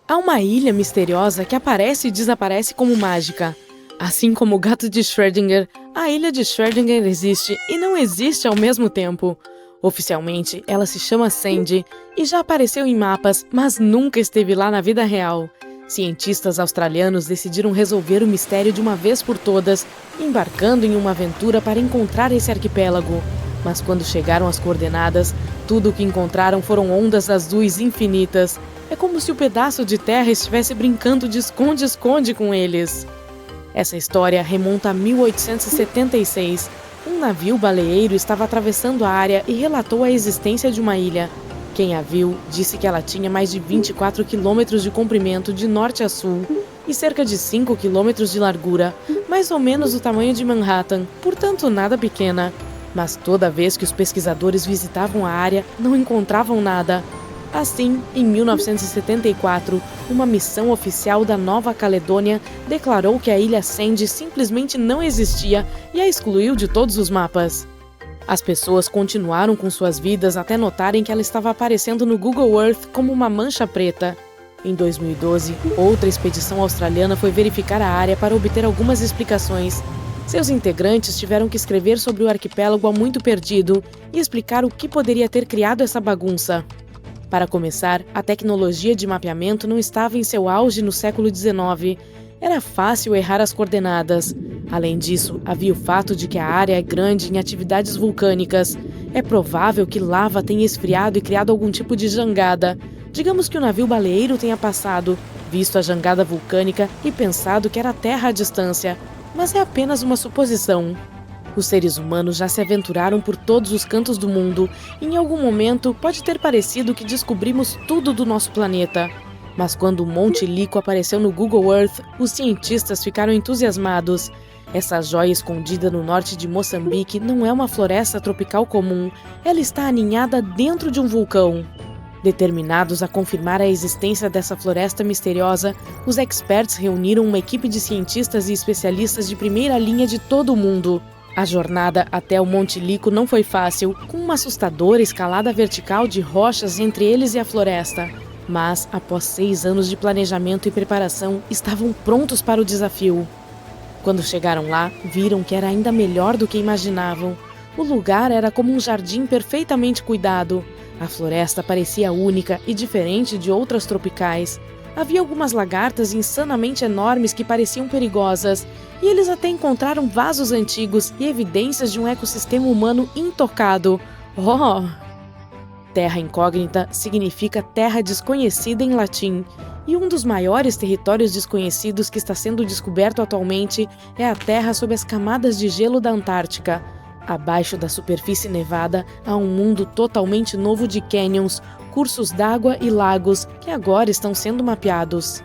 Há uma ilha misteriosa que aparece e desaparece como mágica. Assim como o gato de Schrödinger, a ilha de Schrödinger existe e não existe ao mesmo tempo. Oficialmente, ela se chama Sandy e já apareceu em mapas, mas nunca esteve lá na vida real. Cientistas australianos decidiram resolver o mistério de uma vez por todas, embarcando em uma aventura para encontrar esse arquipélago. Mas quando chegaram às coordenadas, tudo o que encontraram foram ondas azuis infinitas. É como se o pedaço de terra estivesse brincando de esconde-esconde com eles. Essa história remonta a 1876. Um navio baleeiro estava atravessando a área e relatou a existência de uma ilha. Quem a viu disse que ela tinha mais de 24 quilômetros de comprimento de norte a sul e cerca de 5 quilômetros de largura, mais ou menos o tamanho de Manhattan, portanto nada pequena. Mas toda vez que os pesquisadores visitavam a área, não encontravam nada. Assim, em 1974, uma missão oficial da Nova Caledônia declarou que a ilha Sandy simplesmente não existia e a excluiu de todos os mapas. As pessoas continuaram com suas vidas até notarem que ela estava aparecendo no Google Earth como uma mancha preta. Em 2012, outra expedição australiana foi verificar a área para obter algumas explicações. Seus integrantes tiveram que escrever sobre o arquipélago há muito perdido e explicar o que poderia ter criado essa bagunça. Para começar, a tecnologia de mapeamento não estava em seu auge no século XIX. Era fácil errar as coordenadas. Além disso, havia o fato de que a área é grande em atividades vulcânicas. É provável que lava tenha esfriado e criado algum tipo de jangada. Digamos que o navio baleeiro tenha passado, visto a jangada vulcânica e pensado que era terra à distância. Mas é apenas uma suposição. Os seres humanos já se aventuraram por todos os cantos do mundo e em algum momento pode ter parecido que descobrimos tudo do nosso planeta. Mas quando o Monte Lico apareceu no Google Earth, os cientistas ficaram entusiasmados. Essa joia escondida no norte de Moçambique não é uma floresta tropical comum, ela está aninhada dentro de um vulcão. Determinados a confirmar a existência dessa floresta misteriosa, os experts reuniram uma equipe de cientistas e especialistas de primeira linha de todo o mundo. A jornada até o Monte Lico não foi fácil, com uma assustadora escalada vertical de rochas entre eles e a floresta. Mas, após 6 anos de planejamento e preparação, estavam prontos para o desafio. Quando chegaram lá, viram que era ainda melhor do que imaginavam. O lugar era como um jardim perfeitamente cuidado. A floresta parecia única e diferente de outras tropicais. Havia algumas lagartas insanamente enormes que pareciam perigosas, e eles até encontraram vasos antigos e evidências de um ecossistema humano intocado. Oh! Terra incógnita significa terra desconhecida em latim, e um dos maiores territórios desconhecidos que está sendo descoberto atualmente é a terra sob as camadas de gelo da Antártica. Abaixo da superfície nevada há um mundo totalmente novo de canyons, cursos d'água e lagos que agora estão sendo mapeados.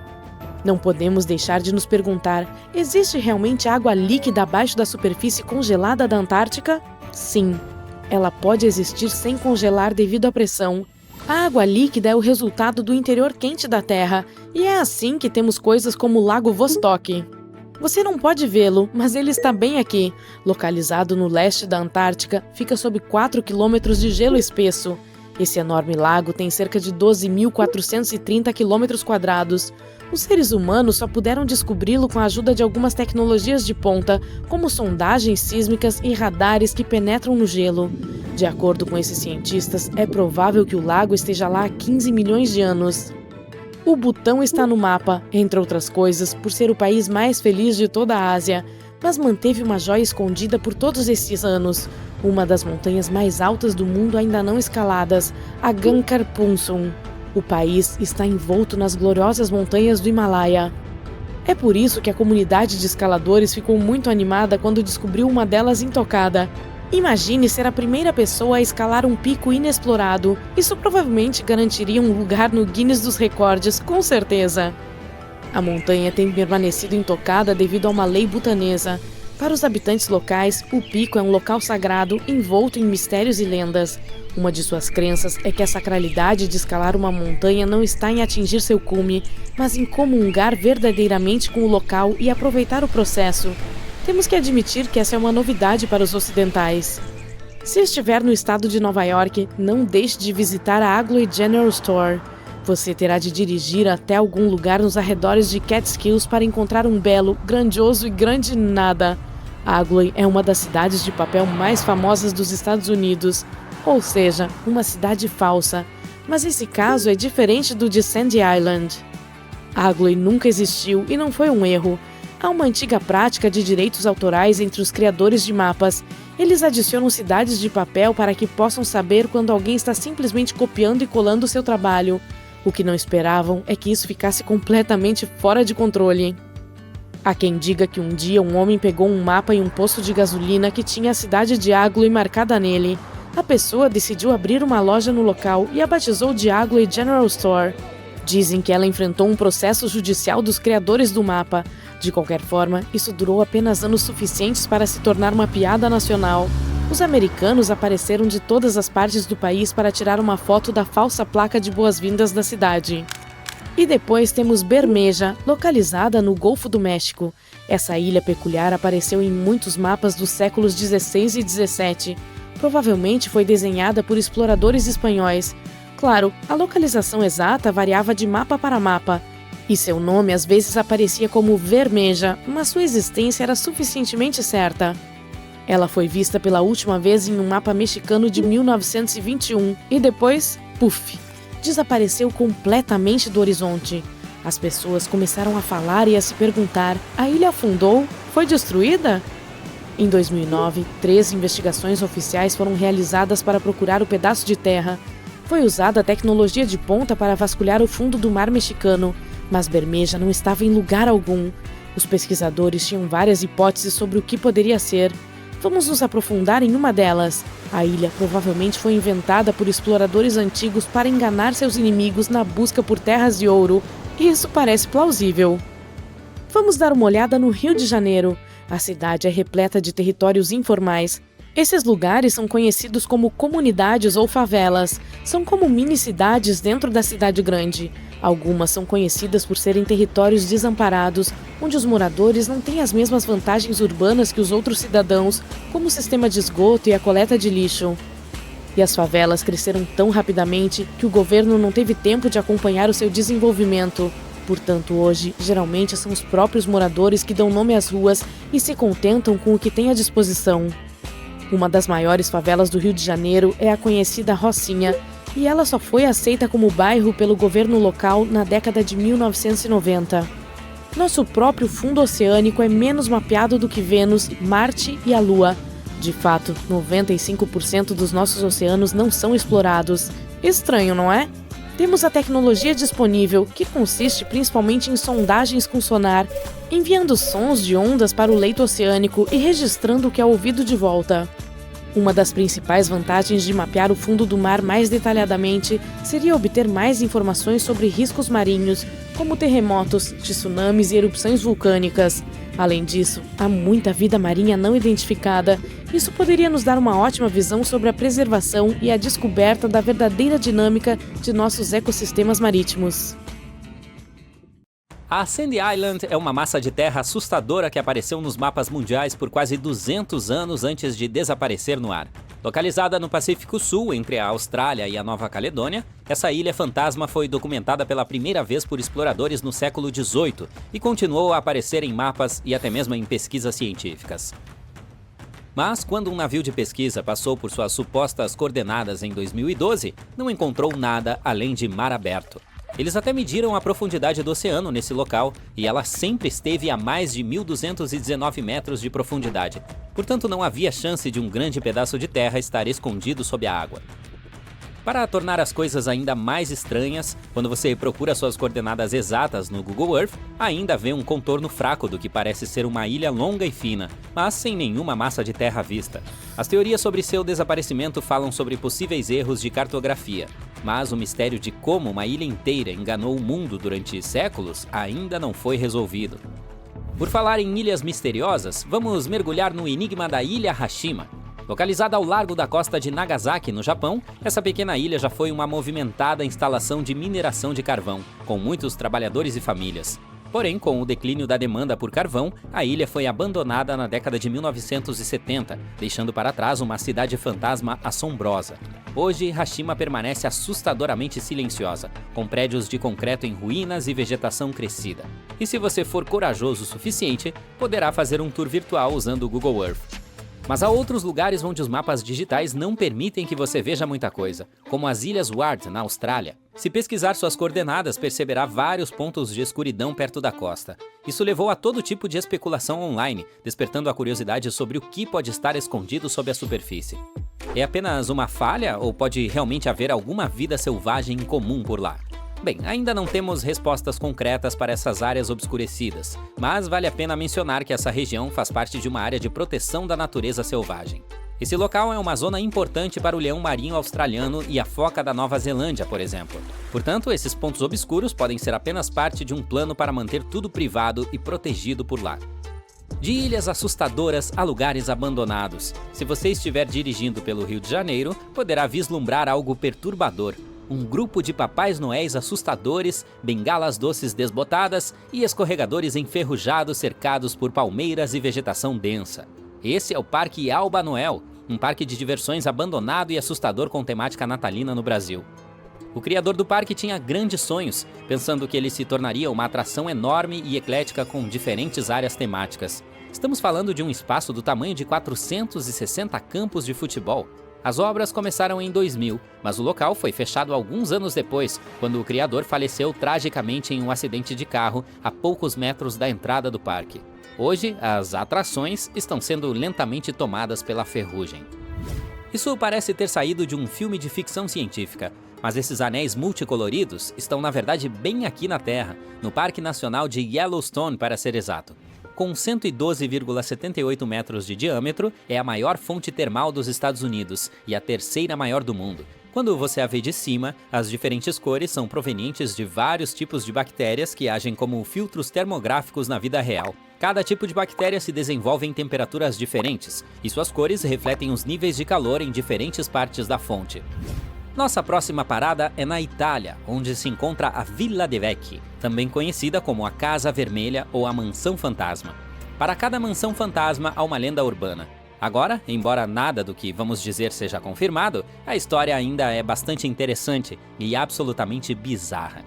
Não podemos deixar de nos perguntar: existe realmente água líquida abaixo da superfície congelada da Antártica? Sim, ela pode existir sem congelar devido à pressão. A água líquida é o resultado do interior quente da Terra, e é assim que temos coisas como o Lago Vostok. Você não pode vê-lo, mas ele está bem aqui. Localizado no leste da Antártica, fica sob 4 quilômetros de gelo espesso. Esse enorme lago tem cerca de 12.430 quilômetros quadrados. Os seres humanos só puderam descobri-lo com a ajuda de algumas tecnologias de ponta, como sondagens sísmicas e radares que penetram no gelo. De acordo com esses cientistas, é provável que o lago esteja lá há 15 milhões de anos. O Butão está no mapa, entre outras coisas, por ser o país mais feliz de toda a Ásia, mas manteve uma joia escondida por todos esses anos. Uma das montanhas mais altas do mundo ainda não escaladas, a Gangkhar Punsung. O país está envolto nas gloriosas montanhas do Himalaia. É por isso que a comunidade de escaladores ficou muito animada quando descobriu uma delas intocada. Imagine ser a primeira pessoa a escalar um pico inexplorado. Isso provavelmente garantiria um lugar no Guinness dos Recordes, com certeza. A montanha tem permanecido intocada devido a uma lei butanesa. Para os habitantes locais, o pico é um local sagrado envolto em mistérios e lendas. Uma de suas crenças é que a sacralidade de escalar uma montanha não está em atingir seu cume, mas em comungar verdadeiramente com o local e aproveitar o processo. Temos que admitir que essa é uma novidade para os ocidentais. Se estiver no estado de Nova York, não deixe de visitar a Agloe General Store. Você terá de dirigir até algum lugar nos arredores de Catskills para encontrar um belo, grandioso e grande nada. Agloe é uma das cidades de papel mais famosas dos Estados Unidos, ou seja, uma cidade falsa. Mas esse caso é diferente do de Sandy Island. Agloe nunca existiu e não foi um erro. Há uma antiga prática de direitos autorais entre os criadores de mapas. Eles adicionam cidades de papel para que possam saber quando alguém está simplesmente copiando e colando seu trabalho. O que não esperavam é que isso ficasse completamente fora de controle. Há quem diga que um dia um homem pegou um mapa em um posto de gasolina que tinha a cidade de Agloe marcada nele. A pessoa decidiu abrir uma loja no local e a batizou de Agloe General Store. Dizem que ela enfrentou um processo judicial dos criadores do mapa. De qualquer forma, isso durou apenas anos suficientes para se tornar uma piada nacional. Os americanos apareceram de todas as partes do país para tirar uma foto da falsa placa de boas-vindas da cidade. E depois temos Bermeja, localizada no Golfo do México. Essa ilha peculiar apareceu em muitos mapas dos séculos 16 e 17. Provavelmente foi desenhada por exploradores espanhóis. Claro, a localização exata variava de mapa para mapa, e seu nome às vezes aparecia como Vermeja, mas sua existência era suficientemente certa. Ela foi vista pela última vez em um mapa mexicano de 1921 e depois, puf, desapareceu completamente do horizonte. As pessoas começaram a falar e a se perguntar: a ilha afundou? Foi destruída? Em 2009, 3 investigações oficiais foram realizadas para procurar o pedaço de terra. Foi usada a tecnologia de ponta para vasculhar o fundo do mar mexicano, mas Bermeja não estava em lugar algum. Os pesquisadores tinham várias hipóteses sobre o que poderia ser. Vamos nos aprofundar em uma delas. A ilha provavelmente foi inventada por exploradores antigos para enganar seus inimigos na busca por terras de ouro. E isso parece plausível. Vamos dar uma olhada no Rio de Janeiro. A cidade é repleta de territórios informais. Esses lugares são conhecidos como comunidades ou favelas. São como mini-cidades dentro da cidade grande. Algumas são conhecidas por serem territórios desamparados, onde os moradores não têm as mesmas vantagens urbanas que os outros cidadãos, como o sistema de esgoto e a coleta de lixo. E as favelas cresceram tão rapidamente que o governo não teve tempo de acompanhar o seu desenvolvimento. Portanto, hoje, geralmente são os próprios moradores que dão nome às ruas e se contentam com o que têm à disposição. Uma das maiores favelas do Rio de Janeiro é a conhecida Rocinha, e ela só foi aceita como bairro pelo governo local na década de 1990. Nosso próprio fundo oceânico é menos mapeado do que Vênus, Marte e a Lua. De fato, 95% dos nossos oceanos não são explorados. Estranho, não é? Temos a tecnologia disponível, que consiste principalmente em sondagens com sonar, enviando sons de ondas para o leito oceânico e registrando o que é ouvido de volta. Uma das principais vantagens de mapear o fundo do mar mais detalhadamente seria obter mais informações sobre riscos marinhos, como terremotos, tsunamis e erupções vulcânicas. Além disso, há muita vida marinha não identificada. Isso poderia nos dar uma ótima visão sobre a preservação e a descoberta da verdadeira dinâmica de nossos ecossistemas marítimos. A Sandy Island é uma massa de terra assustadora que apareceu nos mapas mundiais por quase 200 anos antes de desaparecer no ar. Localizada no Pacífico Sul, entre a Austrália e a Nova Caledônia, essa ilha fantasma foi documentada pela primeira vez por exploradores no século XVIII e continuou a aparecer em mapas e até mesmo em pesquisas científicas. Mas, quando um navio de pesquisa passou por suas supostas coordenadas em 2012, não encontrou nada além de mar aberto. Eles até mediram a profundidade do oceano nesse local e ela sempre esteve a mais de 1.219 metros de profundidade. Portanto, não havia chance de um grande pedaço de terra estar escondido sob a água. Para tornar as coisas ainda mais estranhas, quando você procura suas coordenadas exatas no Google Earth, ainda vê um contorno fraco do que parece ser uma ilha longa e fina, mas sem nenhuma massa de terra à vista. As teorias sobre seu desaparecimento falam sobre possíveis erros de cartografia, mas o mistério de como uma ilha inteira enganou o mundo durante séculos ainda não foi resolvido. Por falar em ilhas misteriosas, vamos mergulhar no enigma da Ilha Hashima. Localizada ao largo da costa de Nagasaki, no Japão, essa pequena ilha já foi uma movimentada instalação de mineração de carvão, com muitos trabalhadores e famílias. Porém, com o declínio da demanda por carvão, a ilha foi abandonada na década de 1970, deixando para trás uma cidade fantasma assombrosa. Hoje, Hashima permanece assustadoramente silenciosa, com prédios de concreto em ruínas e vegetação crescida. E se você for corajoso o suficiente, poderá fazer um tour virtual usando o Google Earth. Mas há outros lugares onde os mapas digitais não permitem que você veja muita coisa, como as Ilhas Ward, na Austrália. Se pesquisar suas coordenadas, perceberá vários pontos de escuridão perto da costa. Isso levou a todo tipo de especulação online, despertando a curiosidade sobre o que pode estar escondido sob a superfície. É apenas uma falha ou pode realmente haver alguma vida selvagem incomum por lá? Bem, ainda não temos respostas concretas para essas áreas obscurecidas, mas vale a pena mencionar que essa região faz parte de uma área de proteção da natureza selvagem. Esse local é uma zona importante para o leão marinho australiano e a foca da Nova Zelândia, por exemplo. Portanto, esses pontos obscuros podem ser apenas parte de um plano para manter tudo privado e protegido por lá. De ilhas assustadoras a lugares abandonados. Se você estiver dirigindo pelo Rio de Janeiro, poderá vislumbrar algo perturbador. Um grupo de papais noéis assustadores, bengalas doces desbotadas e escorregadores enferrujados cercados por palmeiras e vegetação densa. Esse é o Parque Alba Noel, um parque de diversões abandonado e assustador com temática natalina no Brasil. O criador do parque tinha grandes sonhos, pensando que ele se tornaria uma atração enorme e eclética com diferentes áreas temáticas. Estamos falando de um espaço do tamanho de 460 campos de futebol. As obras começaram em 2000, mas o local foi fechado alguns anos depois, quando o criador faleceu tragicamente em um acidente de carro a poucos metros da entrada do parque. Hoje, as atrações estão sendo lentamente tomadas pela ferrugem. Isso parece ter saído de um filme de ficção científica, mas esses anéis multicoloridos estão na verdade bem aqui na Terra, no Parque Nacional de Yellowstone para ser exato. Com 112,78 metros de diâmetro, é a maior fonte termal dos Estados Unidos e a terceira maior do mundo. Quando você a vê de cima, as diferentes cores são provenientes de vários tipos de bactérias que agem como filtros termográficos na vida real. Cada tipo de bactéria se desenvolve em temperaturas diferentes, e suas cores refletem os níveis de calor em diferentes partes da fonte. Nossa próxima parada é na Itália, onde se encontra a Villa de Vecchi, também conhecida como a Casa Vermelha ou a Mansão Fantasma. Para cada mansão fantasma há uma lenda urbana. Agora, embora nada do que vamos dizer seja confirmado, a história ainda é bastante interessante e absolutamente bizarra.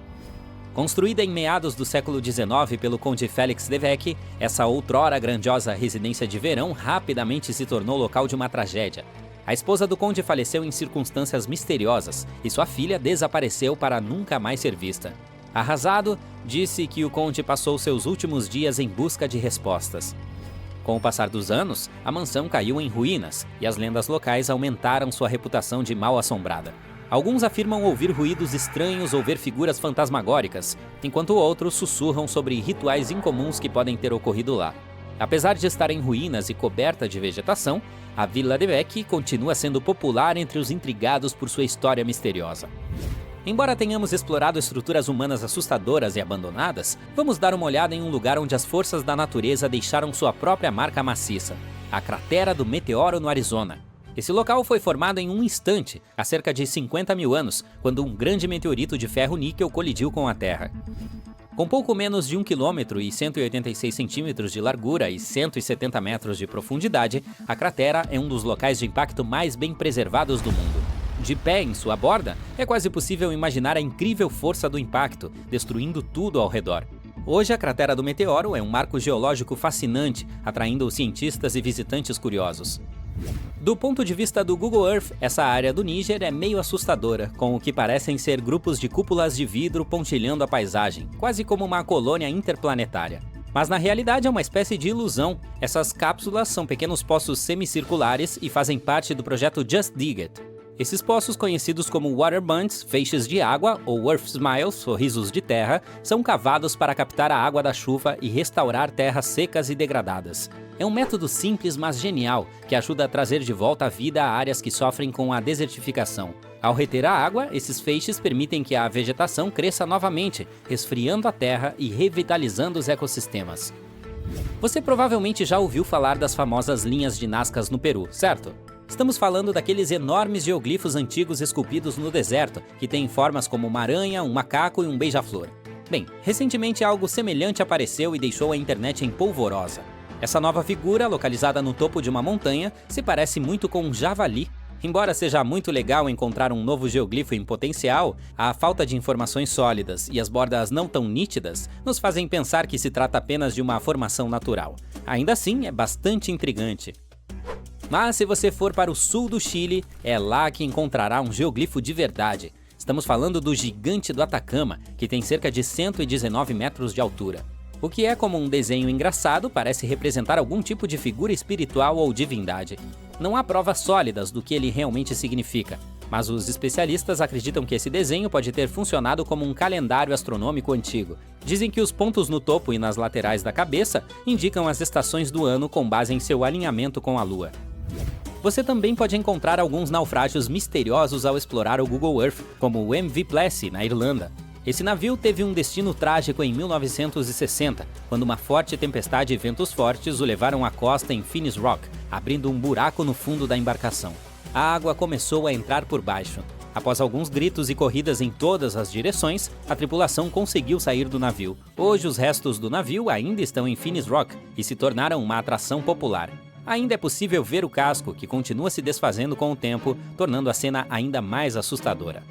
Construída em meados do século XIX pelo conde Félix de Vecchi, essa outrora grandiosa residência de verão rapidamente se tornou local de uma tragédia. A esposa do conde faleceu em circunstâncias misteriosas e sua filha desapareceu para nunca mais ser vista. Arrasado, disse que o conde passou seus últimos dias em busca de respostas. Com o passar dos anos, a mansão caiu em ruínas e as lendas locais aumentaram sua reputação de mal-assombrada. Alguns afirmam ouvir ruídos estranhos ou ver figuras fantasmagóricas, enquanto outros sussurram sobre rituais incomuns que podem ter ocorrido lá. Apesar de estar em ruínas e coberta de vegetação, a Villa de Vecchi continua sendo popular entre os intrigados por sua história misteriosa. Embora tenhamos explorado estruturas humanas assustadoras e abandonadas, vamos dar uma olhada em um lugar onde as forças da natureza deixaram sua própria marca maciça: a cratera do meteoro no Arizona. Esse local foi formado em um instante, há cerca de 50 mil anos, quando um grande meteorito de ferro-níquel colidiu com a Terra. Com pouco menos de 1 km e 186 centímetros de largura e 170 metros de profundidade, a cratera é um dos locais de impacto mais bem preservados do mundo. De pé em sua borda, é quase possível imaginar a incrível força do impacto, destruindo tudo ao redor. Hoje, a cratera do meteoro é um marco geológico fascinante, atraindo cientistas e visitantes curiosos. Do ponto de vista do Google Earth, essa área do Níger é meio assustadora, com o que parecem ser grupos de cúpulas de vidro pontilhando a paisagem, quase como uma colônia interplanetária. Mas na realidade é uma espécie de ilusão. Essas cápsulas são pequenos poços semicirculares e fazem parte do projeto Just Dig It. Esses poços, conhecidos como water bunts, feixes de água, ou earth smiles, sorrisos de terra, são cavados para captar a água da chuva e restaurar terras secas e degradadas. É um método simples, mas genial, que ajuda a trazer de volta a vida a áreas que sofrem com a desertificação. Ao reter a água, esses feixes permitem que a vegetação cresça novamente, resfriando a terra e revitalizando os ecossistemas. Você provavelmente já ouviu falar das famosas linhas de Nazcas no Peru, certo? Estamos falando daqueles enormes geoglifos antigos esculpidos no deserto, que têm formas como uma aranha, um macaco e um beija-flor. Bem, recentemente algo semelhante apareceu e deixou a internet em polvorosa. Essa nova figura, localizada no topo de uma montanha, se parece muito com um javali. Embora seja muito legal encontrar um novo geoglifo em potencial, a falta de informações sólidas e as bordas não tão nítidas nos fazem pensar que se trata apenas de uma formação natural. Ainda assim, é bastante intrigante. Mas se você for para o sul do Chile, é lá que encontrará um geoglifo de verdade. Estamos falando do Gigante do Atacama, que tem cerca de 119 metros de altura. O que é como um desenho engraçado, parece representar algum tipo de figura espiritual ou divindade. Não há provas sólidas do que ele realmente significa, mas os especialistas acreditam que esse desenho pode ter funcionado como um calendário astronômico antigo. Dizem que os pontos no topo e nas laterais da cabeça indicam as estações do ano com base em seu alinhamento com a Lua. Você também pode encontrar alguns naufrágios misteriosos ao explorar o Google Earth, como o MV Plessy, na Irlanda. Esse navio teve um destino trágico em 1960, quando uma forte tempestade e ventos fortes o levaram à costa em Finnis Rock, abrindo um buraco no fundo da embarcação. A água começou a entrar por baixo. Após alguns gritos e corridas em todas as direções, a tripulação conseguiu sair do navio. Hoje os restos do navio ainda estão em Finnis Rock e se tornaram uma atração popular. Ainda é possível ver o casco, que continua se desfazendo com o tempo, tornando a cena ainda mais assustadora.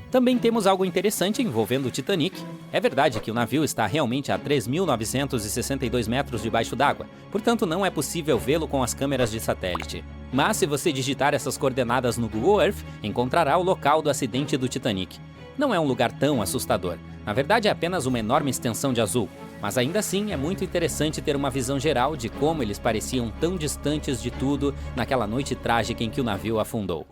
Também temos algo interessante envolvendo o Titanic. É verdade que o navio está realmente a 3.962 metros debaixo d'água, portanto não é possível vê-lo com as câmeras de satélite. Mas se você digitar essas coordenadas no Google Earth, encontrará o local do acidente do Titanic. Não é um lugar tão assustador. Na verdade é apenas uma enorme extensão de azul, mas ainda assim é muito interessante ter uma visão geral de como eles pareciam tão distantes de tudo naquela noite trágica em que o navio afundou.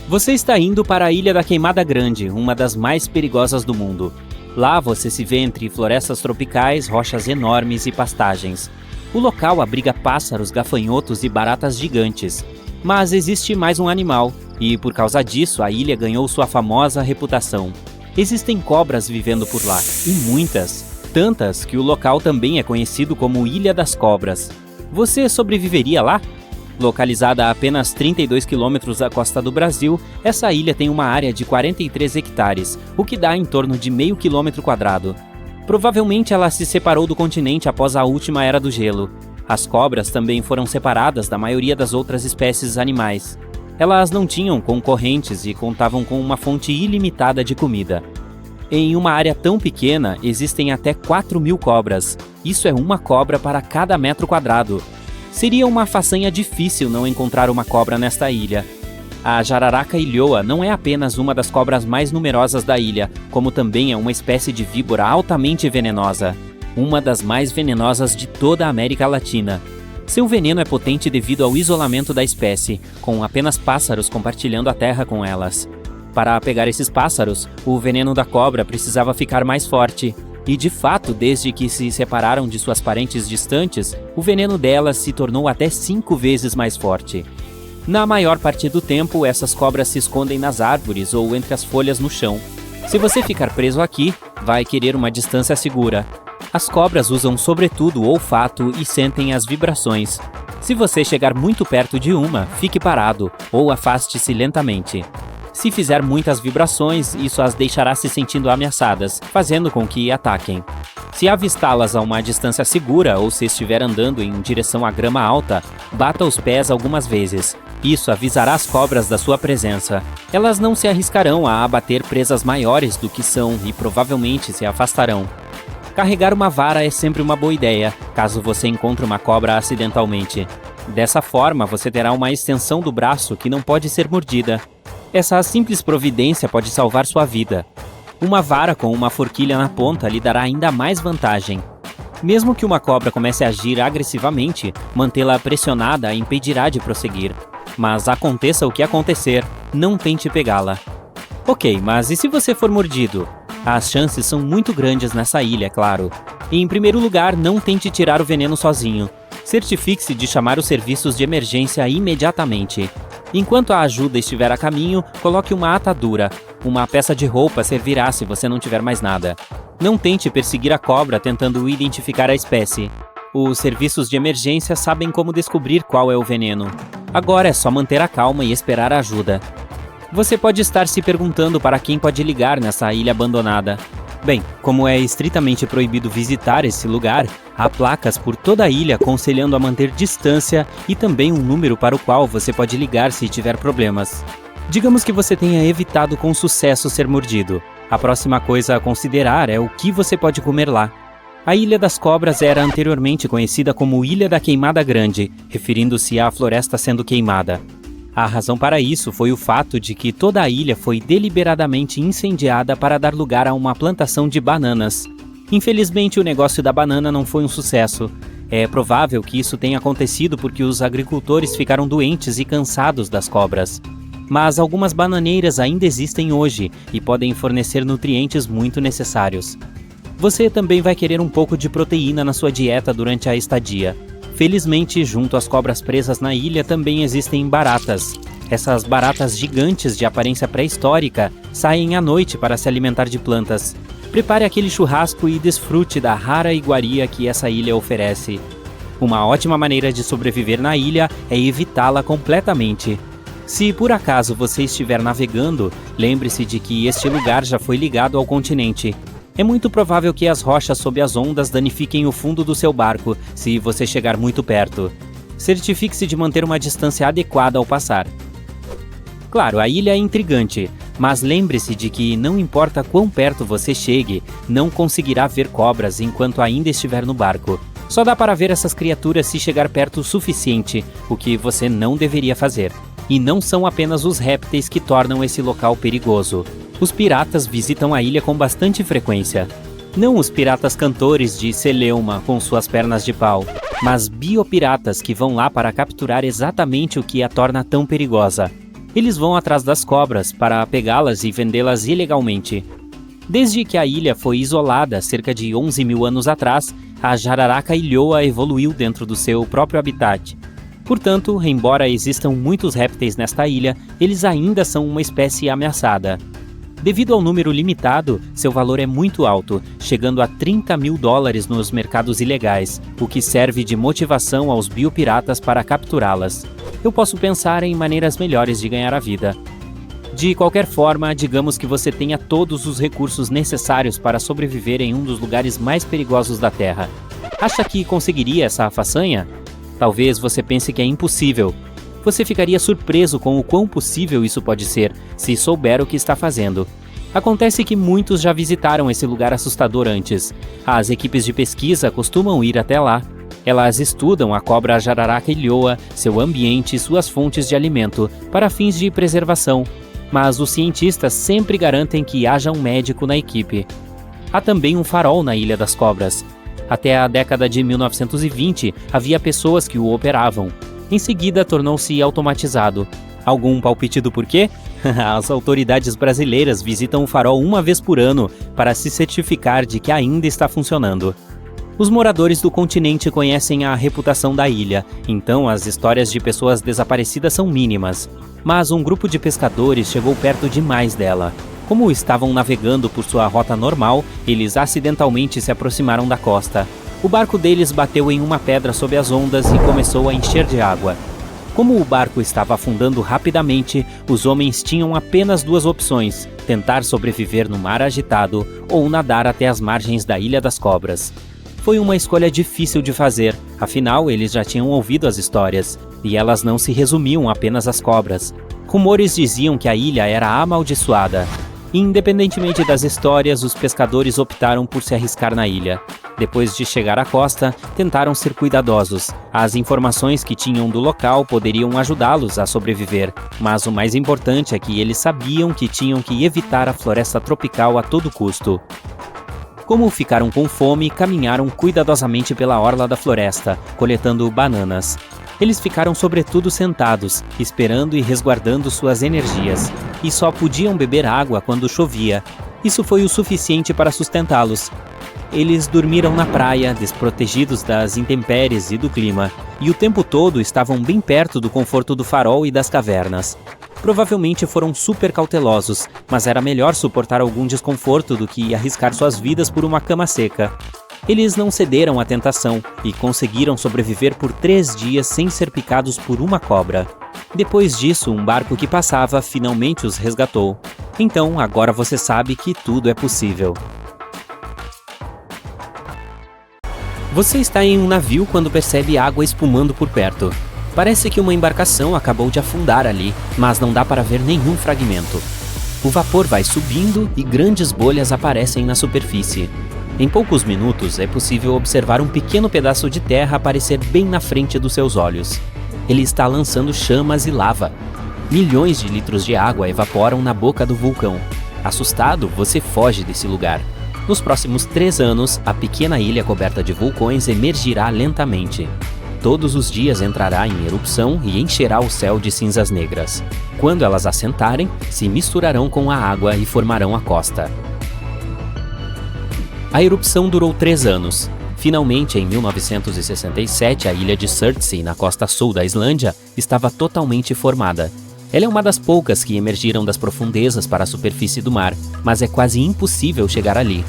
Você está indo para a Ilha da Queimada Grande, uma das mais perigosas do mundo. Lá você se vê entre florestas tropicais, rochas enormes e pastagens. O local abriga pássaros, gafanhotos e baratas gigantes. Mas existe mais um animal, e por causa disso a ilha ganhou sua famosa reputação. Existem cobras vivendo por lá, e muitas. Tantas que o local também é conhecido como Ilha das Cobras. Você sobreviveria lá? Localizada a apenas 32 quilômetros da costa do Brasil, essa ilha tem uma área de 43 hectares, o que dá em torno de meio quilômetro quadrado. Provavelmente ela se separou do continente após a última era do gelo. As cobras também foram separadas da maioria das outras espécies animais. Elas não tinham concorrentes e contavam com uma fonte ilimitada de comida. Em uma área tão pequena, existem até 4.000 cobras. Isso é uma cobra para cada metro quadrado. Seria uma façanha difícil não encontrar uma cobra nesta ilha. A jararaca ilhoa não é apenas uma das cobras mais numerosas da ilha, como também é uma espécie de víbora altamente venenosa. Uma das mais venenosas de toda a América Latina. Seu veneno é potente devido ao isolamento da espécie, com apenas pássaros compartilhando a terra com elas. Para pegar esses pássaros, o veneno da cobra precisava ficar mais forte. E de fato, desde que se separaram de suas parentes distantes, o veneno delas se tornou até 5 vezes mais forte. Na maior parte do tempo, essas cobras se escondem nas árvores ou entre as folhas no chão. Se você ficar preso aqui, vai querer uma distância segura. As cobras usam sobretudo o olfato e sentem as vibrações. Se você chegar muito perto de uma, fique parado ou afaste-se lentamente. Se fizer muitas vibrações, isso as deixará se sentindo ameaçadas, fazendo com que ataquem. Se avistá-las a uma distância segura ou se estiver andando em direção à grama alta, bata os pés algumas vezes. Isso avisará as cobras da sua presença. Elas não se arriscarão a abater presas maiores do que são e provavelmente se afastarão. Carregar uma vara é sempre uma boa ideia, caso você encontre uma cobra acidentalmente. Dessa forma, você terá uma extensão do braço que não pode ser mordida. Essa simples providência pode salvar sua vida. Uma vara com uma forquilha na ponta lhe dará ainda mais vantagem. Mesmo que uma cobra comece a agir agressivamente, mantê-la pressionada a impedirá de prosseguir. Mas aconteça o que acontecer, não tente pegá-la. Ok, mas e se você for mordido? As chances são muito grandes nessa ilha, claro. E, em primeiro lugar, não tente tirar o veneno sozinho. Certifique-se de chamar os serviços de emergência imediatamente. Enquanto a ajuda estiver a caminho, coloque uma atadura. Uma peça de roupa servirá se você não tiver mais nada. Não tente perseguir a cobra tentando identificar a espécie. Os serviços de emergência sabem como descobrir qual é o veneno. Agora é só manter a calma e esperar a ajuda. Você pode estar se perguntando para quem pode ligar nessa ilha abandonada. Bem, como é estritamente proibido visitar esse lugar, há placas por toda a ilha aconselhando a manter distância e também um número para o qual você pode ligar se tiver problemas. Digamos que você tenha evitado com sucesso ser mordido. A próxima coisa a considerar é o que você pode comer lá. A Ilha das Cobras era anteriormente conhecida como Ilha da Queimada Grande, referindo-se à floresta sendo queimada. A razão para isso foi o fato de que toda a ilha foi deliberadamente incendiada para dar lugar a uma plantação de bananas. Infelizmente, o negócio da banana não foi um sucesso. É provável que isso tenha acontecido porque os agricultores ficaram doentes e cansados das cobras. Mas algumas bananeiras ainda existem hoje e podem fornecer nutrientes muito necessários. Você também vai querer um pouco de proteína na sua dieta durante a estadia. Felizmente, junto às cobras presas na ilha também existem baratas. Essas baratas gigantes de aparência pré-histórica saem à noite para se alimentar de plantas. Prepare aquele churrasco e desfrute da rara iguaria que essa ilha oferece. Uma ótima maneira de sobreviver na ilha é evitá-la completamente. Se por acaso você estiver navegando, lembre-se de que este lugar já foi ligado ao continente. É muito provável que as rochas sob as ondas danifiquem o fundo do seu barco se você chegar muito perto. Certifique-se de manter uma distância adequada ao passar. Claro, a ilha é intrigante, mas lembre-se de que não importa quão perto você chegue, não conseguirá ver cobras enquanto ainda estiver no barco. Só dá para ver essas criaturas se chegar perto o suficiente, o que você não deveria fazer. E não são apenas os répteis que tornam esse local perigoso. Os piratas visitam a ilha com bastante frequência. Não os piratas cantores de Celeuma com suas pernas de pau, mas biopiratas que vão lá para capturar exatamente o que a torna tão perigosa. Eles vão atrás das cobras para pegá-las e vendê-las ilegalmente. Desde que a ilha foi isolada cerca de 11 mil anos atrás, a jararaca ilhoa evoluiu dentro do seu próprio habitat. Portanto, embora existam muitos répteis nesta ilha, eles ainda são uma espécie ameaçada. Devido ao número limitado, seu valor é muito alto, chegando a $30 mil nos mercados ilegais, o que serve de motivação aos biopiratas para capturá-las. Eu posso pensar em maneiras melhores de ganhar a vida. De qualquer forma, digamos que você tenha todos os recursos necessários para sobreviver em um dos lugares mais perigosos da Terra. Acha que conseguiria essa façanha? Talvez você pense que é impossível. Você ficaria surpreso com o quão possível isso pode ser, se souber o que está fazendo. Acontece que muitos já visitaram esse lugar assustador antes. As equipes de pesquisa costumam ir até lá. Elas estudam a cobra jararaca ilhoa, seu ambiente e suas fontes de alimento, para fins de preservação. Mas os cientistas sempre garantem que haja um médico na equipe. Há também um farol na Ilha das Cobras. Até a década de 1920, havia pessoas que o operavam. Em seguida, tornou-se automatizado. Algum palpite do porquê? As autoridades brasileiras visitam o farol uma vez por ano para se certificar de que ainda está funcionando. Os moradores do continente conhecem a reputação da ilha, então as histórias de pessoas desaparecidas são mínimas. Mas um grupo de pescadores chegou perto demais dela. Como estavam navegando por sua rota normal, eles acidentalmente se aproximaram da costa. O barco deles bateu em uma pedra sob as ondas e começou a encher de água. Como o barco estava afundando rapidamente, os homens tinham apenas duas opções: tentar sobreviver no mar agitado ou nadar até as margens da Ilha das Cobras. Foi uma escolha difícil de fazer, afinal eles já tinham ouvido as histórias, e elas não se resumiam apenas às cobras. Rumores diziam que a ilha era amaldiçoada. Independentemente das histórias, os pescadores optaram por se arriscar na ilha. Depois de chegar à costa, tentaram ser cuidadosos. As informações que tinham do local poderiam ajudá-los a sobreviver, mas o mais importante é que eles sabiam que tinham que evitar a floresta tropical a todo custo. Como ficaram com fome, caminharam cuidadosamente pela orla da floresta, coletando bananas. Eles ficaram sobretudo sentados, esperando e resguardando suas energias, e só podiam beber água quando chovia. Isso foi o suficiente para sustentá-los. Eles dormiram na praia, desprotegidos das intempéries e do clima, e o tempo todo estavam bem perto do conforto do farol e das cavernas. Provavelmente foram super cautelosos, mas era melhor suportar algum desconforto do que arriscar suas vidas por uma cama seca. Eles não cederam à tentação e conseguiram sobreviver por 3 dias sem ser picados por uma cobra. Depois disso, um barco que passava finalmente os resgatou. Então, agora você sabe que tudo é possível. Você está em um navio quando percebe água espumando por perto. Parece que uma embarcação acabou de afundar ali, mas não dá para ver nenhum fragmento. O vapor vai subindo e grandes bolhas aparecem na superfície. Em poucos minutos, é possível observar um pequeno pedaço de terra aparecer bem na frente dos seus olhos. Ele está lançando chamas e lava. Milhões de litros de água evaporam na boca do vulcão. Assustado, você foge desse lugar. Nos próximos 3 anos, a pequena ilha coberta de vulcões emergirá lentamente. Todos os dias entrará em erupção e encherá o céu de cinzas negras. Quando elas assentarem, se misturarão com a água e formarão a costa. A erupção durou 3 anos. Finalmente, em 1967, a ilha de Surtsey, na costa sul da Islândia, estava totalmente formada. Ela é uma das poucas que emergiram das profundezas para a superfície do mar, mas é quase impossível chegar ali.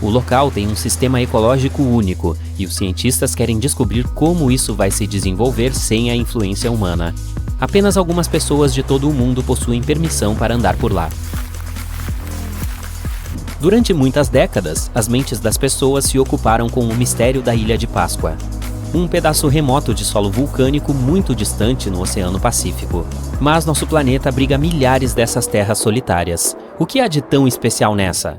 O local tem um sistema ecológico único, e os cientistas querem descobrir como isso vai se desenvolver sem a influência humana. Apenas algumas pessoas de todo o mundo possuem permissão para andar por lá. Durante muitas décadas, as mentes das pessoas se ocuparam com o mistério da Ilha de Páscoa, um pedaço remoto de solo vulcânico muito distante no Oceano Pacífico. Mas nosso planeta abriga milhares dessas terras solitárias. O que há de tão especial nessa?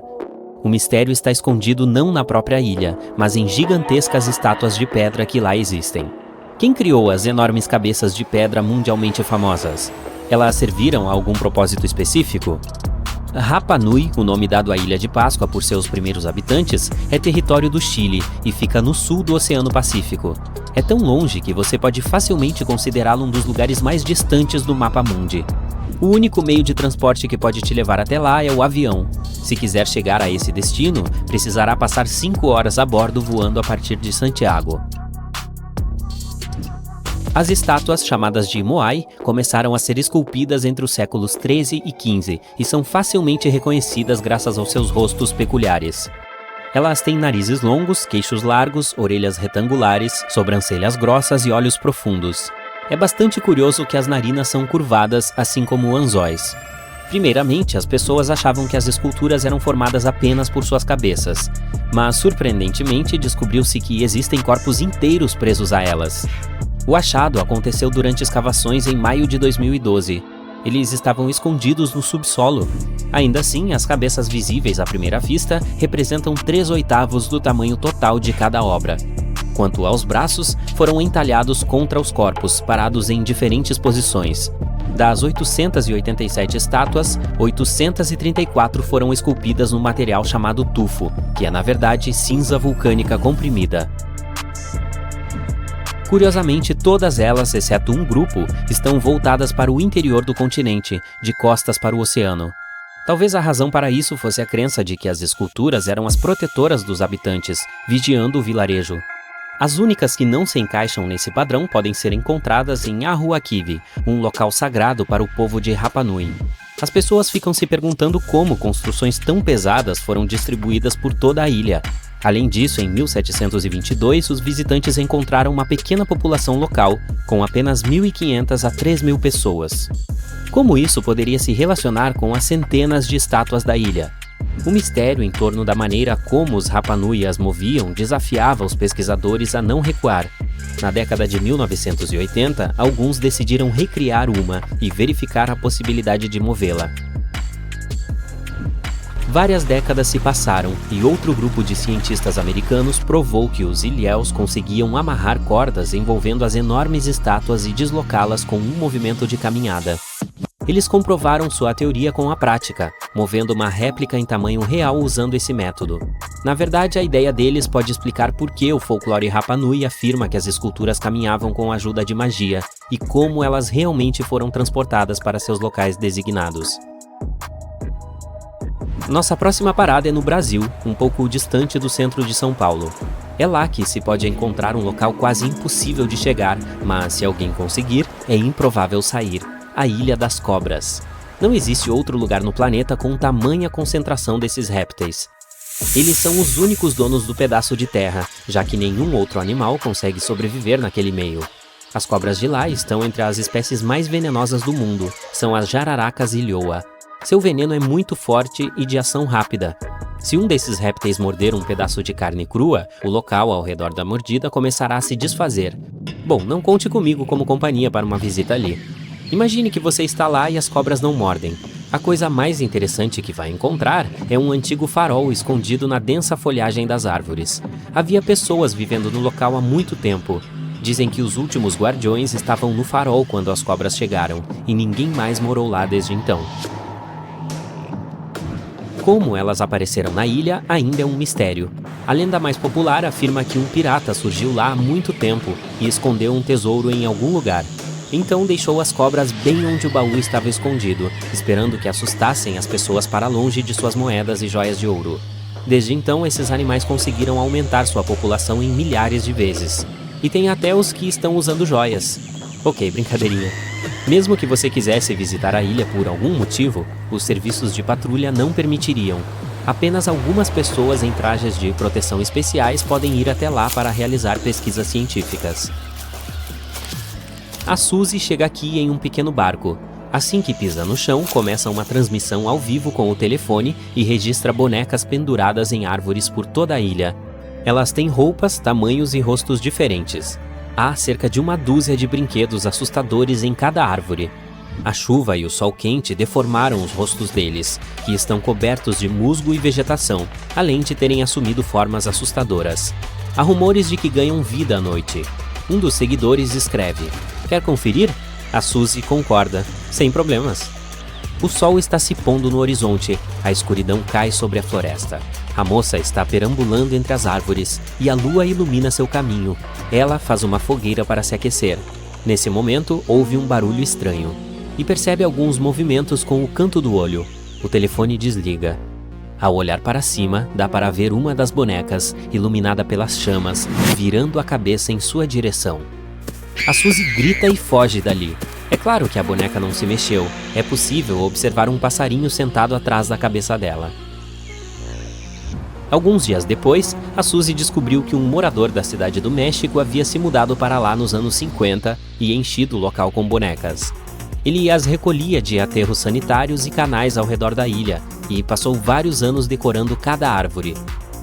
O mistério está escondido não na própria ilha, mas em gigantescas estátuas de pedra que lá existem. Quem criou as enormes cabeças de pedra mundialmente famosas? Elas serviram a algum propósito específico? Rapa Nui, o nome dado à Ilha de Páscoa por seus primeiros habitantes, é território do Chile e fica no sul do Oceano Pacífico. É tão longe que você pode facilmente considerá-lo um dos lugares mais distantes do mapa mundi. O único meio de transporte que pode te levar até lá é o avião. Se quiser chegar a esse destino, precisará passar 5 horas a bordo voando a partir de Santiago. As estátuas, chamadas de Moai, começaram a ser esculpidas entre os séculos 13 e 15 e são facilmente reconhecidas graças aos seus rostos peculiares. Elas têm narizes longos, queixos largos, orelhas retangulares, sobrancelhas grossas e olhos profundos. É bastante curioso que as narinas são curvadas, assim como anzóis. Primeiramente, as pessoas achavam que as esculturas eram formadas apenas por suas cabeças, mas surpreendentemente descobriu-se que existem corpos inteiros presos a elas. O achado aconteceu durante escavações em maio de 2012. Eles estavam escondidos no subsolo. Ainda assim, as cabeças visíveis à primeira vista representam 3/8 do tamanho total de cada obra. Quanto aos braços, foram entalhados contra os corpos, parados em diferentes posições. Das 887 estátuas, 834 foram esculpidas no material chamado tufo, que é na verdade cinza vulcânica comprimida. Curiosamente, todas elas, exceto um grupo, estão voltadas para o interior do continente, de costas para o oceano. Talvez a razão para isso fosse a crença de que as esculturas eram as protetoras dos habitantes, vigiando o vilarejo. As únicas que não se encaixam nesse padrão podem ser encontradas em Ahuakive, um local sagrado para o povo de Rapa Nui. As pessoas ficam se perguntando como construções tão pesadas foram distribuídas por toda a ilha. Além disso, em 1722, os visitantes encontraram uma pequena população local, com apenas 1.500 a 3.000 pessoas. Como isso poderia se relacionar com as centenas de estátuas da ilha? O mistério em torno da maneira como os Rapa Nui as moviam desafiava os pesquisadores a não recuar. Na década de 1980, alguns decidiram recriar uma e verificar a possibilidade de movê-la. Várias décadas se passaram e outro grupo de cientistas americanos provou que os ilhéus conseguiam amarrar cordas envolvendo as enormes estátuas e deslocá-las com um movimento de caminhada. Eles comprovaram sua teoria com a prática, movendo uma réplica em tamanho real usando esse método. Na verdade, a ideia deles pode explicar por que o folclore Rapa Nui afirma que as esculturas caminhavam com a ajuda de magia e como elas realmente foram transportadas para seus locais designados. Nossa próxima parada é no Brasil, um pouco distante do centro de São Paulo. É lá que se pode encontrar um local quase impossível de chegar, mas se alguém conseguir, é improvável sair: a Ilha das Cobras. Não existe outro lugar no planeta com tamanha concentração desses répteis. Eles são os únicos donos do pedaço de terra, já que nenhum outro animal consegue sobreviver naquele meio. As cobras de lá estão entre as espécies mais venenosas do mundo, são as jararacas ilhoa. Seu veneno é muito forte e de ação rápida. Se um desses répteis morder um pedaço de carne crua, o local ao redor da mordida começará a se desfazer. Bom, não conte comigo como companhia para uma visita ali. Imagine que você está lá e as cobras não mordem. A coisa mais interessante que vai encontrar é um antigo farol escondido na densa folhagem das árvores. Havia pessoas vivendo no local há muito tempo. Dizem que os últimos guardiões estavam no farol quando as cobras chegaram, e ninguém mais morou lá desde então. Como elas apareceram na ilha ainda é um mistério. A lenda mais popular afirma que um pirata surgiu lá há muito tempo e escondeu um tesouro em algum lugar. Então deixou as cobras bem onde o baú estava escondido, esperando que assustassem as pessoas para longe de suas moedas e joias de ouro. Desde então, esses animais conseguiram aumentar sua população em milhares de vezes. E tem até os que estão usando joias. Ok, brincadeirinha. Mesmo que você quisesse visitar a ilha por algum motivo, os serviços de patrulha não permitiriam. Apenas algumas pessoas em trajes de proteção especiais podem ir até lá para realizar pesquisas científicas. A Suzy chega aqui em um pequeno barco. Assim que pisa no chão, começa uma transmissão ao vivo com o telefone e registra bonecas penduradas em árvores por toda a ilha. Elas têm roupas, tamanhos e rostos diferentes. Há cerca de uma dúzia de brinquedos assustadores em cada árvore. A chuva e o sol quente deformaram os rostos deles, que estão cobertos de musgo e vegetação, além de terem assumido formas assustadoras. Há rumores de que ganham vida à noite. Um dos seguidores escreve: "Quer conferir?" A Suzy concorda, sem problemas. O sol está se pondo no horizonte, a escuridão cai sobre a floresta. A moça está perambulando entre as árvores e a lua ilumina seu caminho. Ela faz uma fogueira para se aquecer. Nesse momento, ouve um barulho estranho e percebe alguns movimentos com o canto do olho. O telefone desliga. Ao olhar para cima, dá para ver uma das bonecas, iluminada pelas chamas, virando a cabeça em sua direção. A Suzy grita e foge dali. É claro que a boneca não se mexeu. É possível observar um passarinho sentado atrás da cabeça dela. Alguns dias depois, a Suzy descobriu que um morador da cidade do México havia se mudado para lá nos anos 50 e enchido o local com bonecas. Ele as recolhia de aterros sanitários e canais ao redor da ilha e passou vários anos decorando cada árvore.